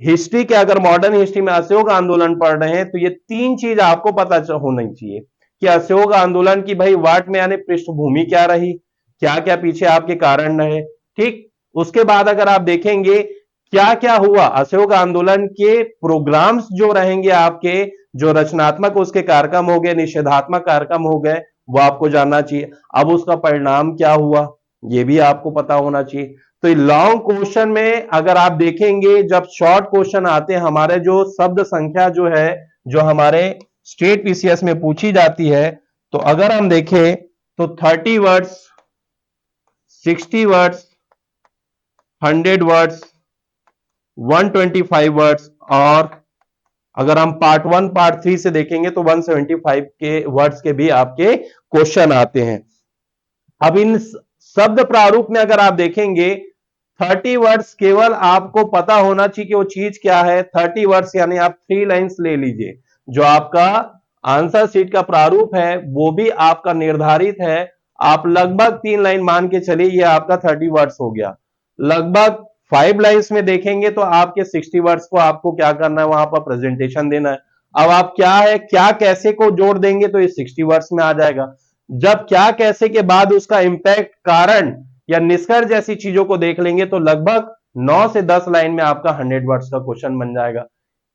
हिस्ट्री के, अगर मॉडर्न हिस्ट्री में असहयोग आंदोलन पढ़ रहे हैं, तो ये 3 चीज आपको पता होनी चाहिए कि असहयोग आंदोलन की भाई वाट में यानी पृष्ठभूमि क्या रही, क्या क्या पीछे आपके कारण रहे, ठीक। उसके बाद अगर आप देखेंगे क्या क्या हुआ असहयोग आंदोलन के प्रोग्राम्स जो रहेंगे आपके, जो रचनात्मक उसके कार्यक्रम हो गए, निषेधात्मक कार्यक्रम हो गए, वो आपको जानना चाहिए। अब उसका परिणाम क्या हुआ, ये भी आपको पता होना चाहिए। तो लॉन्ग क्वेश्चन में अगर आप देखेंगे, जब शॉर्ट क्वेश्चन आते हैं, हमारे जो शब्द संख्या जो है, जो हमारे स्टेट पीसीएस में पूछी जाती है, तो अगर हम देखें तो 30 वर्ड्स, 60 वर्ड्स, 100 वर्ड्स, 125 वर्ड्स, और अगर हम पार्ट 1 पार्ट 3 से देखेंगे तो 175 के वर्ड्स के भी आपके क्वेश्चन आते हैं। अब इन शब्द प्रारूप में अगर आप देखेंगे 30 वर्ड्स केवल आपको पता होना चाहिए कि वो चीज क्या है। 30 वर्ड्स यानी आप 3 लाइंस ले लीजिए। जो आपका आंसर शीट का प्रारूप है वो भी आपका निर्धारित है। आप लगभग 3 लाइन मान के चलिए, ये आपका 30 वर्ड्स हो गया। लगभग 5 लाइंस में देखेंगे तो आपके 60 वर्ड्स को आपको क्या करना है, वहां पर प्रेजेंटेशन देना है। अब आप क्या है क्या कैसे को जोड़ देंगे तो ये 60 वर्ड्स में आ जाएगा। जब क्या कैसे के बाद उसका इंपैक्ट, कारण या निष्कर्ष जैसी चीजों को देख लेंगे तो लगभग 9 से 10 लाइन में आपका 100 वर्ड्स का क्वेश्चन बन जाएगा।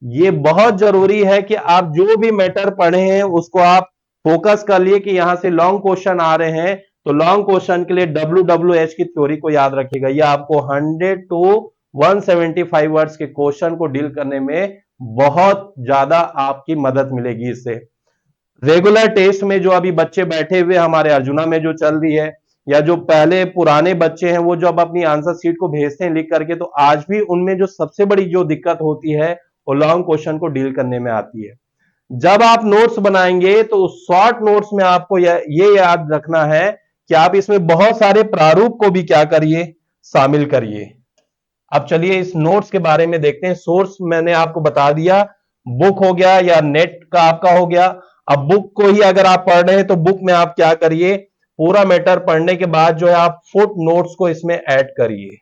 ये बहुत जरूरी है कि आप जो भी मैटर पढ़े हैं उसको आप फोकस कर लिए कि यहां से लॉन्ग क्वेश्चन आ रहे हैं तो लॉन्ग क्वेश्चन के लिए WWH की थ्योरी को याद रखिएगा। ये आपको 100 टू 175 वर्ड्स के क्वेश्चन को डील करने में बहुत ज्यादा आपकी मदद मिलेगी इससे। रेगुलर टेस्ट में जो अभी बच्चे बैठे हुए हमारे अर्जुना में जो चल रही है, या जो पहले पुराने बच्चे हैं वो जब अपनी आंसर शीट को भेजते हैं लिख करके, तो आज भी उनमें जो सबसे बड़ी जो दिक्कत होती है वो लॉन्ग क्वेश्चन को डील करने में आती है। जब आप नोट्स बनाएंगे तो शॉर्ट नोट्स में आपको ये याद रखना है कि आप इसमें बहुत सारे प्रारूप को भी क्या करिए, शामिल करिए। अब चलिए इस नोट्स के बारे में देखते हैं। सोर्स मैंने आपको बता दिया, बुक हो गया या नेट का आपका हो गया। अब बुक को ही अगर आप पढ़ रहे हैं तो बुक में आप क्या करिए, पूरा मैटर पढ़ने के बाद जो है आप फुट नोट्स को इसमें ऐड करिए।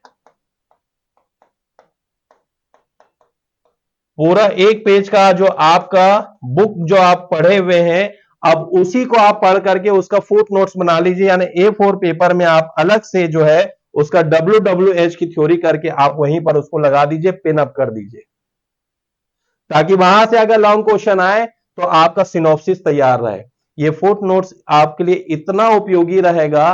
पूरा एक पेज का जो आपका बुक जो आप पढ़े हुए हैं, अब उसी को आप पढ़ करके उसका फुट नोट्स बना लीजिए। यानी A4 पेपर में आप अलग से जो है उसका WWH की थ्योरी करके आप वहीं पर उसको लगा दीजिए, पिन अप कर दीजिए, ताकि वहां से अगर लॉन्ग क्वेश्चन आए तो आपका सिनॉप्सिस तैयार रहे। ये फुट नोट्स आपके लिए इतना उपयोगी रहेगा।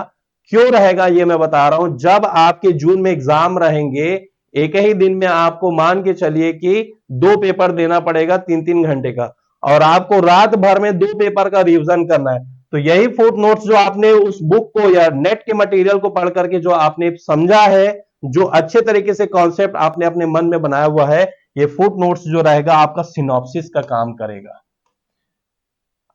क्यों रहेगा ये मैं बता रहा हूं। जब आपके जून में एग्जाम रहेंगे, एक ही दिन में आपको मान के चलिए कि 2 पेपर देना पड़ेगा 3-3 घंटे का, और आपको रात भर में 2 पेपर का रिवीजन करना है। तो यही फुट नोट्स जो आपने उस बुक को या नेट के मटेरियल को पढ़ करके जो आपने समझा है, जो अच्छे तरीके से कॉन्सेप्ट आपने अपने मन में बनाया हुआ है, ये फुट नोट्स जो रहेगा आपका सिनॉप्सिस का काम करेगा।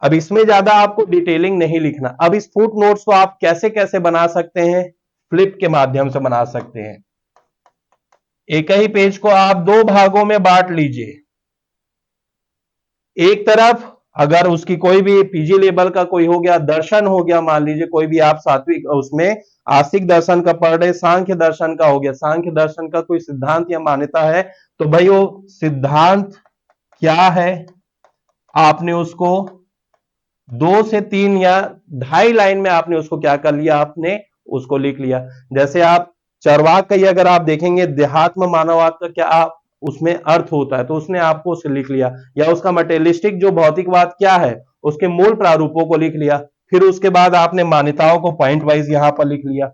अब इसमें ज्यादा आपको डिटेलिंग नहीं लिखना। अब इस फुट नोट्स को आप कैसे कैसे बना सकते हैं, फ्लिप के माध्यम से बना सकते हैं। एक ही पेज को आप 2 भागों में बांट लीजिए। एक तरफ अगर उसकी कोई भी PG लेवल का कोई हो गया, दर्शन हो गया, मान लीजिए कोई भी आप सात्विक उसमें आस्तिक दर्शन का पढ़ रहे, सांख्य दर्शन का हो गया, सांख्य दर्शन का कोई सिद्धांत या मान्यता है तो भाई वो सिद्धांत क्या है, आपने उसको 2 से 3 या 2.5 लाइन में आपने उसको क्या कर लिया, आपने उसको लिख लिया। जैसे आप चरवाक का ही अगर आप देखेंगे, देहात्म मानववाद का क्या उसमें अर्थ होता है, तो उसने आपको उसे लिख लिया। या उसका मटेरियलिस्टिक जो भौतिकवाद क्या है उसके मूल प्रारूपों को लिख लिया। फिर उसके बाद आपने मान्यताओं को पॉइंट वाइज यहां पर लिख लिया।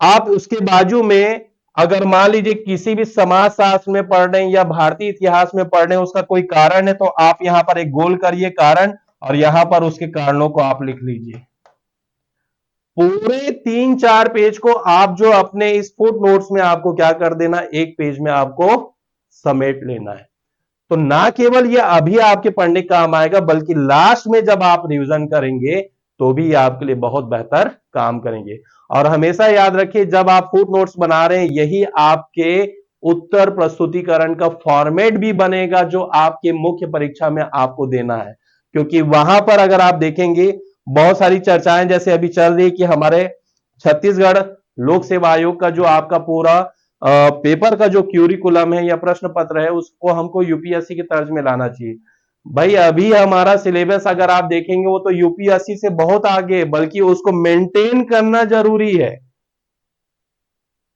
आप उसके बाजू में अगर मान लीजिए किसी भी समाज शास्त्र में पढ़ रहे हैं या भारतीय इतिहास में पढ़ रहे हैं, उसका कोई कारण है तो आप यहां पर एक गोल करिए कारण, और यहां पर उसके कारणों को आप लिख लीजिए। पूरे 3-4 पेज को आप जो अपने इस फुट नोट्स में आपको क्या कर देना, एक पेज में आपको समेट लेना है। तो ना केवल ये अभी आपके पढ़ने काम आएगा, बल्कि लास्ट में जब आप रिवीजन करेंगे तो भी ये आपके लिए बहुत बेहतर काम करेंगे। और हमेशा याद रखिए जब आप फुट नोट्स बना रहे हैं, यही आपके उत्तर प्रस्तुतिकरण का फॉर्मेट भी बनेगा जो आपके मुख्य परीक्षा में आपको देना है। क्योंकि वहां पर अगर आप देखेंगे बहुत सारी चर्चाएं जैसे अभी चल रही कि हमारे छत्तीसगढ़ लोक सेवा आयोग का जो आपका पूरा पेपर का जो क्यूरिकुलम है या प्रश्न पत्र है उसको हमको यूपीएससी के तर्ज में लाना चाहिए। भाई अभी हमारा सिलेबस अगर आप देखेंगे वो तो यूपीएससी से बहुत आगे, बल्कि उसको मेंटेन करना जरूरी है।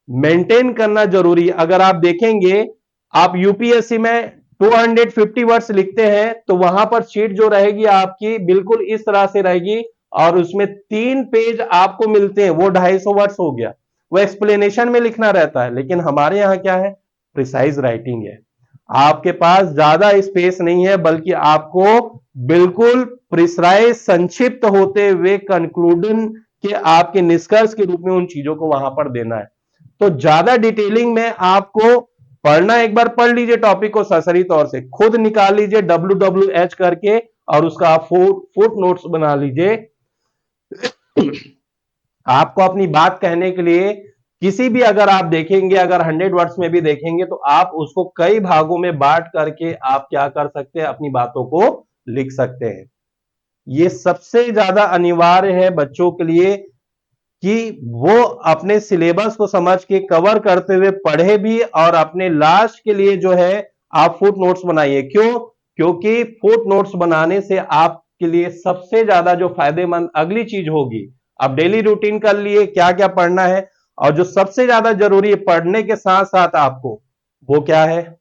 मेंटेन करना जरूरी है। अगर आप देखेंगे आप यूपीएससी में 250 वर्ड्स लिखते हैं तो वहां पर शीट जो रहेगी आपकी बिल्कुल इस तरह से रहेगी, और उसमें 3 पेज आपको मिलते हैं, वो 250 वर्ड्स हो गया। वो एक्सप्लेनेशन में लिखना रहता है, लेकिन हमारे यहां क्या है, प्रिसाइज राइटिंग है। आपके पास ज्यादा स्पेस नहीं है, बल्कि आपको बिल्कुल प्रिसाइज संक्षिप्त होते हुए कंक्लूजन के आपके निष्कर्ष के रूप में उन चीजों को वहां पर देना है। तो ज्यादा डिटेलिंग में आपको पढ़ना, एक बार पढ़ लीजिए टॉपिक को सरसरी तौर से, खुद निकाल लीजिए WWH करके और उसका आप फुट नोट्स बना लीजिए। आपको अपनी बात कहने के लिए किसी भी अगर आप देखेंगे, अगर 100 वर्ड्स में भी देखेंगे तो आप उसको कई भागों में बांट करके आप क्या कर सकते हैं, अपनी बातों को लिख सकते हैं। ये सबसे ज्यादा अनिवार्य है बच्चों के लिए कि वो अपने सिलेबस को समझ के कवर करते हुए पढ़े भी, और अपने लास्ट के लिए जो है आप फुट नोट्स बनाइए। क्यों? क्योंकि फुट नोट्स बनाने से आपके लिए सबसे ज्यादा जो फायदेमंद अगली चीज होगी, आप डेली रूटीन कर लिए क्या क्या पढ़ना है, और जो सबसे ज्यादा जरूरी है पढ़ने के साथ साथ आपको, वो क्या है,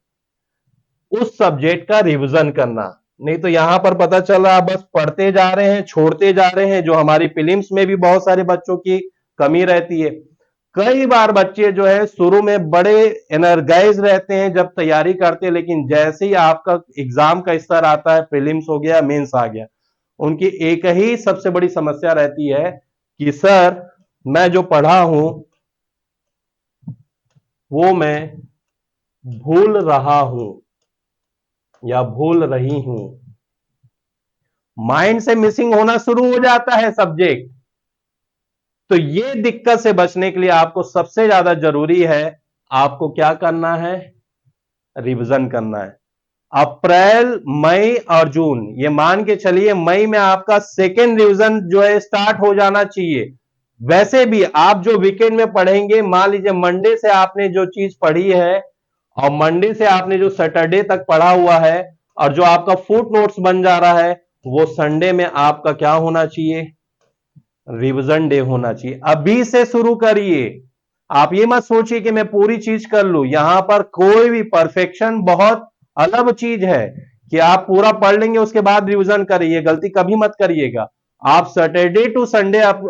उस सब्जेक्ट का रिवीजन करना। नहीं तो यहां पर पता चल रहा है बस पढ़ते जा रहे हैं, छोड़ते जा रहे हैं, जो हमारी फिल्म्स में भी बहुत सारे बच्चों की कमी रहती है। कई बार बच्चे जो है शुरू में बड़े एनर्जाइज रहते हैं जब तैयारी करते हैं, लेकिन जैसे ही आपका एग्जाम का स्तर आता है, प्रीलिम्स हो गया, मेंस आ गया, उनकी एक ही सबसे बड़ी समस्या रहती है कि सर मैं जो पढ़ा हूं वो मैं भूल रहा हूं या भूल रही हूं। माइंड से मिसिंग होना शुरू हो जाता है सब्जेक्ट। तो ये दिक्कत से बचने के लिए आपको सबसे ज्यादा जरूरी है, आपको क्या करना है, रिवीजन करना है। अप्रैल, मई और जून, ये मान के चलिए मई में आपका सेकेंड रिवीजन जो है स्टार्ट हो जाना चाहिए। वैसे भी आप जो वीकेंड में पढ़ेंगे, मान लीजिए मंडे से आपने जो चीज पढ़ी है और मंडे से आपने जो सैटरडे तक पढ़ा हुआ है, और जो आपका फुट नोट्स बन जा रहा है, वो संडे में आपका क्या होना चाहिए, रिवीजन डे होना चाहिए। अभी से शुरू करिए। आप ये मत सोचिए कि मैं पूरी चीज कर लूं, यहां पर कोई भी परफेक्शन बहुत अलग चीज है कि आप पूरा पढ़ लेंगे उसके बाद रिवीजन करिए, गलती कभी मत करिएगा। आप सैटरडे टू संडे, आप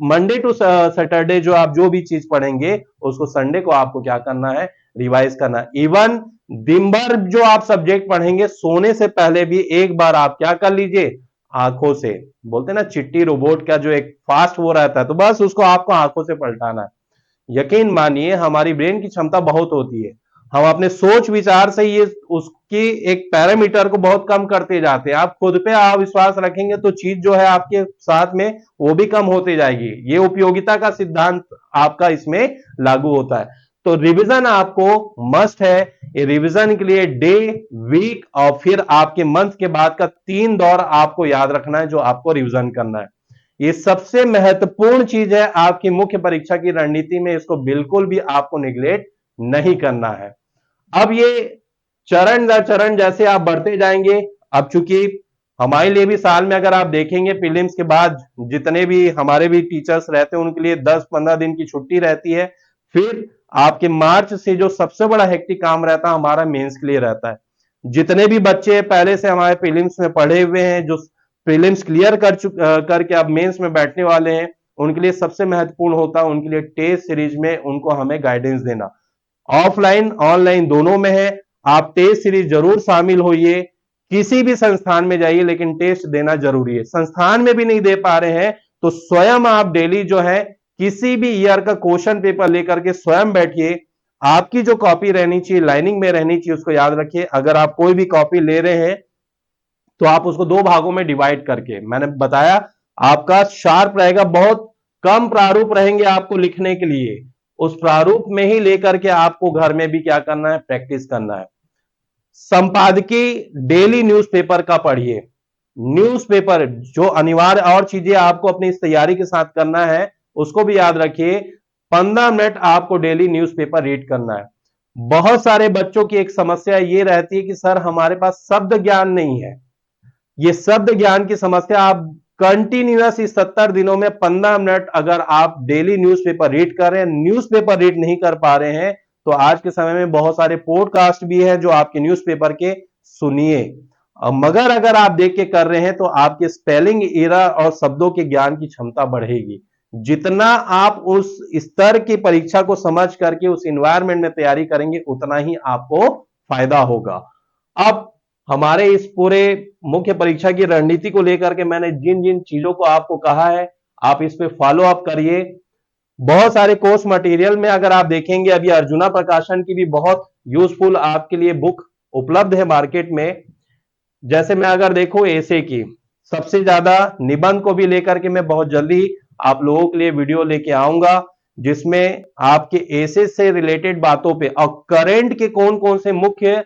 मंडे टू सैटरडे जो आप जो भी चीज पढ़ेंगे, उसको संडे को आपको क्या करना है, रिवाइज करना है। इवन दिन भर जो आप सब्जेक्ट पढ़ेंगे, सोने से पहले भी एक बार आप क्या कर लीजिए, आंखों से, बोलते ना चिट्टी रोबोट का जो एक फास्ट वो रहता है, तो बस उसको आपको आंखों से पलटाना है। यकीन मानिए हमारी ब्रेन की क्षमता बहुत होती है, हम अपने सोच विचार से ये उसकी एक पैरामीटर को बहुत कम करते जाते हैं। आप खुद पे अविश्वास रखेंगे तो चीज जो है आपके साथ में वो भी कम होती जाएगी। ये उपयोगिता का सिद्धांत आपका इसमें लागू होता है। तो रिवीजन आपको मस्ट है। ये रिवीजन के लिए डे, वीक और फिर आपके मंथ के बाद का 3 दौर आपको याद रखना है जो आपको रिवीजन करना है। ये सबसे महत्वपूर्ण चीज है आपकी मुख्य परीक्षा की रणनीति में, इसको बिल्कुल भी आपको निगलेक्ट नहीं करना है। अब ये चरण दर चरण जैसे आप बढ़ते जाएंगे, अब चूंकि हमारे लिए भी साल में अगर आप देखेंगे प्रीलिम्स के बाद जितने भी हमारे भी टीचर्स रहते हैं उनके लिए 10-15 दिन की छुट्टी रहती है। फिर आपके मार्च से जो सबसे बड़ा हेक्टिक काम रहता है हमारा मेंस के लिए रहता है। जितने भी बच्चे पहले से हमारे प्रीलिम्स में पढ़े हुए हैं, जो प्रीलिम्स क्लियर करके अब मेंस में बैठने वाले हैं, उनके लिए सबसे महत्वपूर्ण होता है उनके लिए टेस्ट सीरीज में उनको हमें गाइडेंस देना। ऑफलाइन ऑनलाइन दोनों में है। आप टेस्ट सीरीज जरूर शामिल होइए, किसी भी संस्थान में जाइए, लेकिन टेस्ट देना जरूरी है। संस्थान में भी नहीं दे पा रहे हैं तो स्वयं आप डेली जो है किसी भी ईयर का क्वेश्चन पेपर लेकर के स्वयं बैठिए। आपकी जो कॉपी रहनी चाहिए लाइनिंग में रहनी चाहिए, उसको याद रखिए। अगर आप कोई भी कॉपी ले रहे हैं तो आप उसको 2 भागों में डिवाइड करके, मैंने बताया आपका शार्प रहेगा, बहुत कम प्रारूप रहेंगे आपको लिखने के लिए, उस प्रारूप में ही लेकर के आपको घर में भी क्या करना है, प्रैक्टिस करना है। संपादकीय डेली न्यूज़पेपर का पढ़िए। न्यूज़पेपर जो अनिवार्य और चीजें आपको अपनी इस तैयारी के साथ करना है उसको भी याद रखिए। 15 मिनट आपको डेली न्यूज़पेपर रीड करना है। बहुत सारे बच्चों की एक समस्या ये रहती है कि सर हमारे पास शब्द ज्ञान नहीं है। ये शब्द ज्ञान की समस्या आप कंटिन्यूअस इस 70 दिनों में 15 मिनट अगर आप डेली न्यूज़पेपर रीड कर रहे हैं, न्यूज़पेपर रीड नहीं कर पा रहे हैं, तो आज के समय में बहुत सारे पॉडकास्ट भी है जो आपके न्यूज़पेपर के सुनिए। मगर अगर आप देख के कर रहे हैं तो आपके स्पेलिंग एरर और शब्दों के ज्ञान की क्षमता बढ़ेगी। जितना आप उस स्तर की परीक्षा को समझ करके उस एनवायरमेंट में तैयारी करेंगे उतना ही आपको फायदा होगा। अब हमारे इस पूरे मुख्य परीक्षा की रणनीति को लेकर के मैंने जिन जिन चीजों को आपको कहा है, आप इस पे फॉलो अप करिए। बहुत सारे कोर्स मटेरियल में अगर आप देखेंगे, अभी अर्जुना प्रकाशन की भी बहुत यूजफुल आपके लिए बुक उपलब्ध है मार्केट में। जैसे मैं अगर देखो एसे की सबसे ज्यादा निबंध को भी लेकर के मैं बहुत जल्दी आप लोगों के लिए वीडियो लेके आऊंगा, जिसमें आपके एसे से रिलेटेड बातों पे और करंट के कौन कौन से मुख्य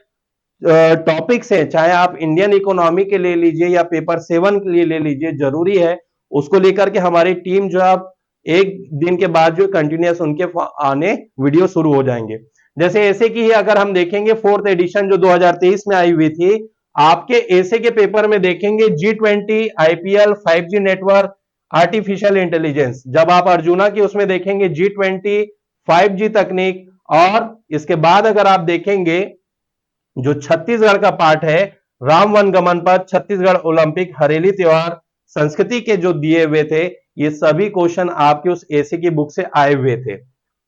टॉपिक्स हैं, चाहे आप इंडियन इकोनॉमी के ले लीजिए या पेपर 7 के लिए ले लीजिए, जरूरी है उसको लेकर के हमारी टीम जो आप एक दिन के बाद जो कंटिन्यूस उनके आने वीडियो शुरू हो जाएंगे। जैसे ऐसे की ही अगर हम देखेंगे 4th एडिशन जो 2023 में आई हुई थी, आपके ऐसे के पेपर में देखेंगे G20, IPL, 5G network, artificial intelligence. जब आप अर्जुना की उसमें देखेंगे G20, 5G तकनीक, और इसके बाद अगर आप देखेंगे जो छत्तीसगढ़ का पार्ट है, राम वन गमन पथ, छत्तीसगढ़ ओलंपिक, हरेली त्योहार, संस्कृति के जो दिए हुए थे, ये सभी क्वेश्चन आपके उस एसी की बुक से आए हुए थे।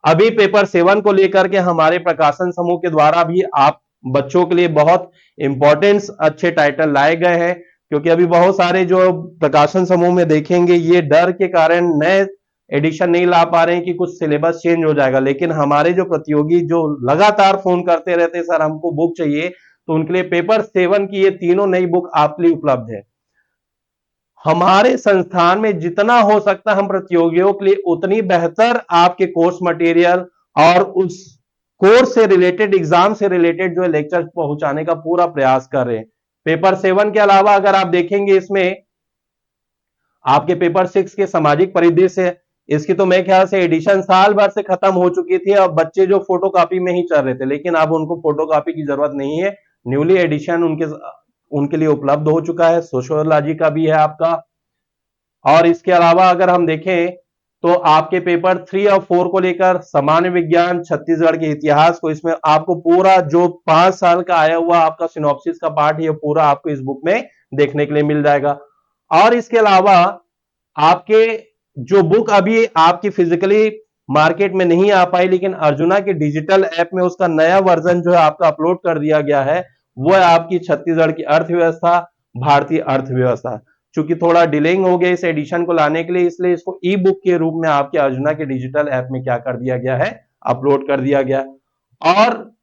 अभी पेपर 7 को लेकर के हमारे प्रकाशन समूह के द्वारा भी आप बच्चों के लिए बहुत इंपॉर्टेंस अच्छे टाइटल लाए गए हैं, क्योंकि अभी बहुत सारे जो प्रकाशन समूह में देखेंगे ये डर के कारण नए एडिशन नहीं ला पा रहे हैं कि कुछ सिलेबस चेंज हो जाएगा, लेकिन हमारे जो प्रतियोगी जो लगातार फोन करते रहते हैं सर हमको बुक चाहिए, तो उनके लिए पेपर 7 की ये तीनों नई बुक आपके लिए उपलब्ध है। हमारे संस्थान में जितना हो सकता है हम प्रतियोगियों के लिए उतनी बेहतर आपके कोर्स मटेरियल और उस कोर्स से रिलेटेड, एग्जाम से रिलेटेड जो लेक्चर पहुंचाने का पूरा प्रयास कर रहे हैं। पेपर 7 के अलावा अगर आप देखेंगे इसमें आपके पेपर 6 के सामाजिक परिदृश्य, इसकी तो मैं ख्याल से एडिशन साल भर से खत्म हो चुकी थी। अब बच्चे जो फोटोकॉपी में ही चल रहे थे, लेकिन अब उनको फोटोकॉपी की जरूरत नहीं है, न्यूली एडिशन उनके लिए उपलब्ध हो चुका है। सोशियोलॉजी का भी है आपका। और इसके अलावा अगर हम देखें तो आपके पेपर 3 और 4 को लेकर सामान्य विज्ञान, छत्तीसगढ़ के इतिहास को, इसमें आपको पूरा जो 5 साल का आया हुआ आपका सिनॉप्सिस का पार्ट है पूरा आपको इस बुक में देखने के लिए मिल जाएगा। और इसके अलावा आपके जो बुक अभी आपकी फिजिकली मार्केट में नहीं आ पाई, लेकिन अर्जुना के डिजिटल ऐप में उसका नया वर्जन जो है आपका अपलोड कर दिया गया है, वो है आपकी छत्तीसगढ़ की अर्थव्यवस्था, भारतीय अर्थव्यवस्था। चूंकि थोड़ा डिलेइंग हो गया इस एडिशन को लाने के लिए, इसलिए इसको ई बुक के रूप में आपके अर्जुना के डिजिटल ऐप में क्या कर दिया गया है, अपलोड कर दिया गया। और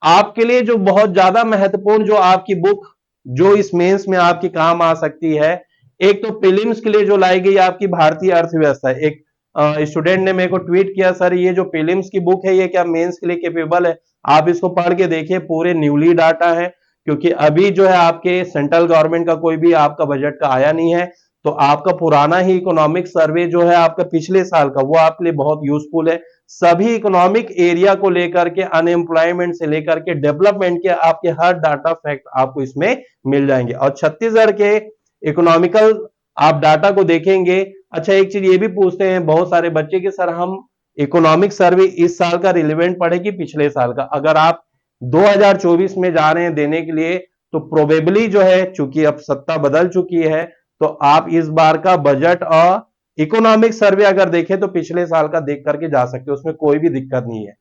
आपके लिए जो बहुत ज्यादा महत्वपूर्ण जो आपकी बुक जो इस मेंस में आपके काम आ सकती है, एक तो प्रीलिम्स के लिए जो लाई गई आपकी भारतीय अर्थव्यवस्था। एक स्टूडेंट ने मेरे को ट्वीट किया, सर ये जो प्रीलिम्स की बुक है ये क्या मेंस के लिए कैपेबल है? आप इसको पढ़ के देखिए, पूरे न्यूली डाटा है, क्योंकि अभी जो है आपके सेंट्रल गवर्नमेंट का कोई भी आपका बजट का आया नहीं है, तो आपका पुराना ही इकोनॉमिक सर्वे जो है आपका पिछले साल का, वो आपके लिए बहुत यूजफुल है। सभी इकोनॉमिक एरिया को लेकर के, अनएम्प्लॉयमेंट से लेकर के डेवलपमेंट के आपके हर डाटा फैक्ट आपको इसमें मिल जाएंगे। और छत्तीसगढ़ के इकोनॉमिकल आप डाटा को देखेंगे। अच्छा, एक चीज ये भी पूछते हैं बहुत सारे बच्चे कि सर हम इकोनॉमिक सर्वे इस साल का रिलेवेंट पढ़े कि पिछले साल का? अगर आप 2024 में जा रहे हैं देने के लिए, तो प्रोबेबली जो है, चूंकि अब सत्ता बदल चुकी है, तो आप इस बार का बजट और इकोनॉमिक सर्वे अगर देखें तो पिछले साल का देख करके जा सकते हो, उसमें कोई भी दिक्कत नहीं है।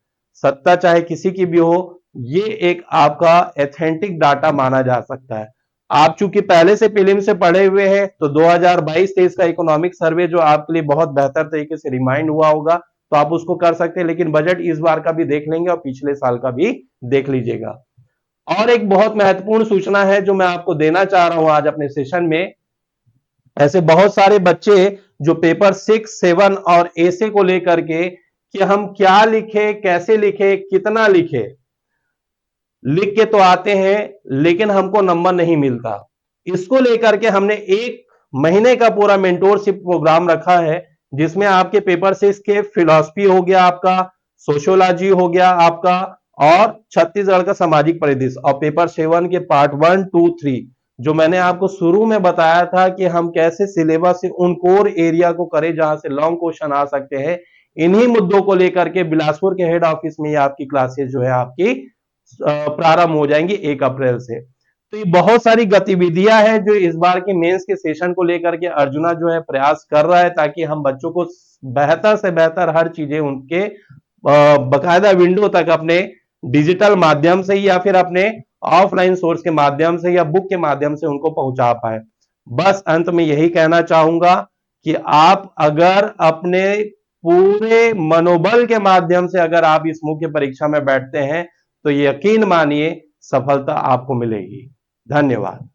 सत्ता चाहे किसी की भी हो, ये एक आपका एथेंटिक डाटा माना जा सकता है। आप चूंकि पहले से प्रीलिम से पढ़े हुए हैं, तो 2022-23 का इकोनॉमिक सर्वे जो आपके लिए बहुत बेहतर तरीके से रिमाइंड हुआ होगा, तो आप उसको कर सकते हैं। लेकिन बजट इस बार का भी देख लेंगे और पिछले साल का भी देख लीजिएगा। और एक बहुत महत्वपूर्ण सूचना है जो मैं आपको देना चाह रहा हूं आज अपने सेशन में। ऐसे बहुत सारे बच्चे जो पेपर 6, 7 और एसे को लेकर के कि हम क्या लिखे, कैसे लिखे, कितना लिखे, लिख के तो आते हैं लेकिन हमको नंबर नहीं मिलता। इसको लेकर के हमने 1 महीने का पूरा मेंटोरशिप प्रोग्राम रखा है, जिसमें आपके पेपर 6 के फिलॉसफी हो गया, आपका सोशियोलॉजी हो गया आपका, और छत्तीसगढ़ का सामाजिक परिदृश्य, और पेपर 7 के पार्ट 1, 2, 3 जो मैंने आपको शुरू में बताया था कि हम कैसे सिलेबस से उन कोर एरिया को करें जहां से लॉन्ग क्वेश्चन आ सकते हैं। इन्हीं मुद्दों को लेकर के बिलासपुर के हेड ऑफिस में आपकी क्लासेस जो है आपकी प्रारंभ हो जाएंगी 1 अप्रैल से। तो ये बहुत सारी गतिविधियां हैं जो इस बार के मेंस के सेशन को लेकर के अर्जुना जो है प्रयास कर रहा है, ताकि हम बच्चों को बेहतर से बेहतर हर चीजें उनके बकायदा विंडो तक अपने डिजिटल माध्यम से या फिर अपने ऑफलाइन सोर्स के माध्यम से या बुक के माध्यम से उनको पहुंचा पाए। बस अंत में यही कहना चाहूंगा कि आप अगर अपने पूरे मनोबल के माध्यम से अगर आप इस मुख्य परीक्षा में बैठते हैं, तो यकीन मानिए सफलता आपको मिलेगी। धन्यवाद।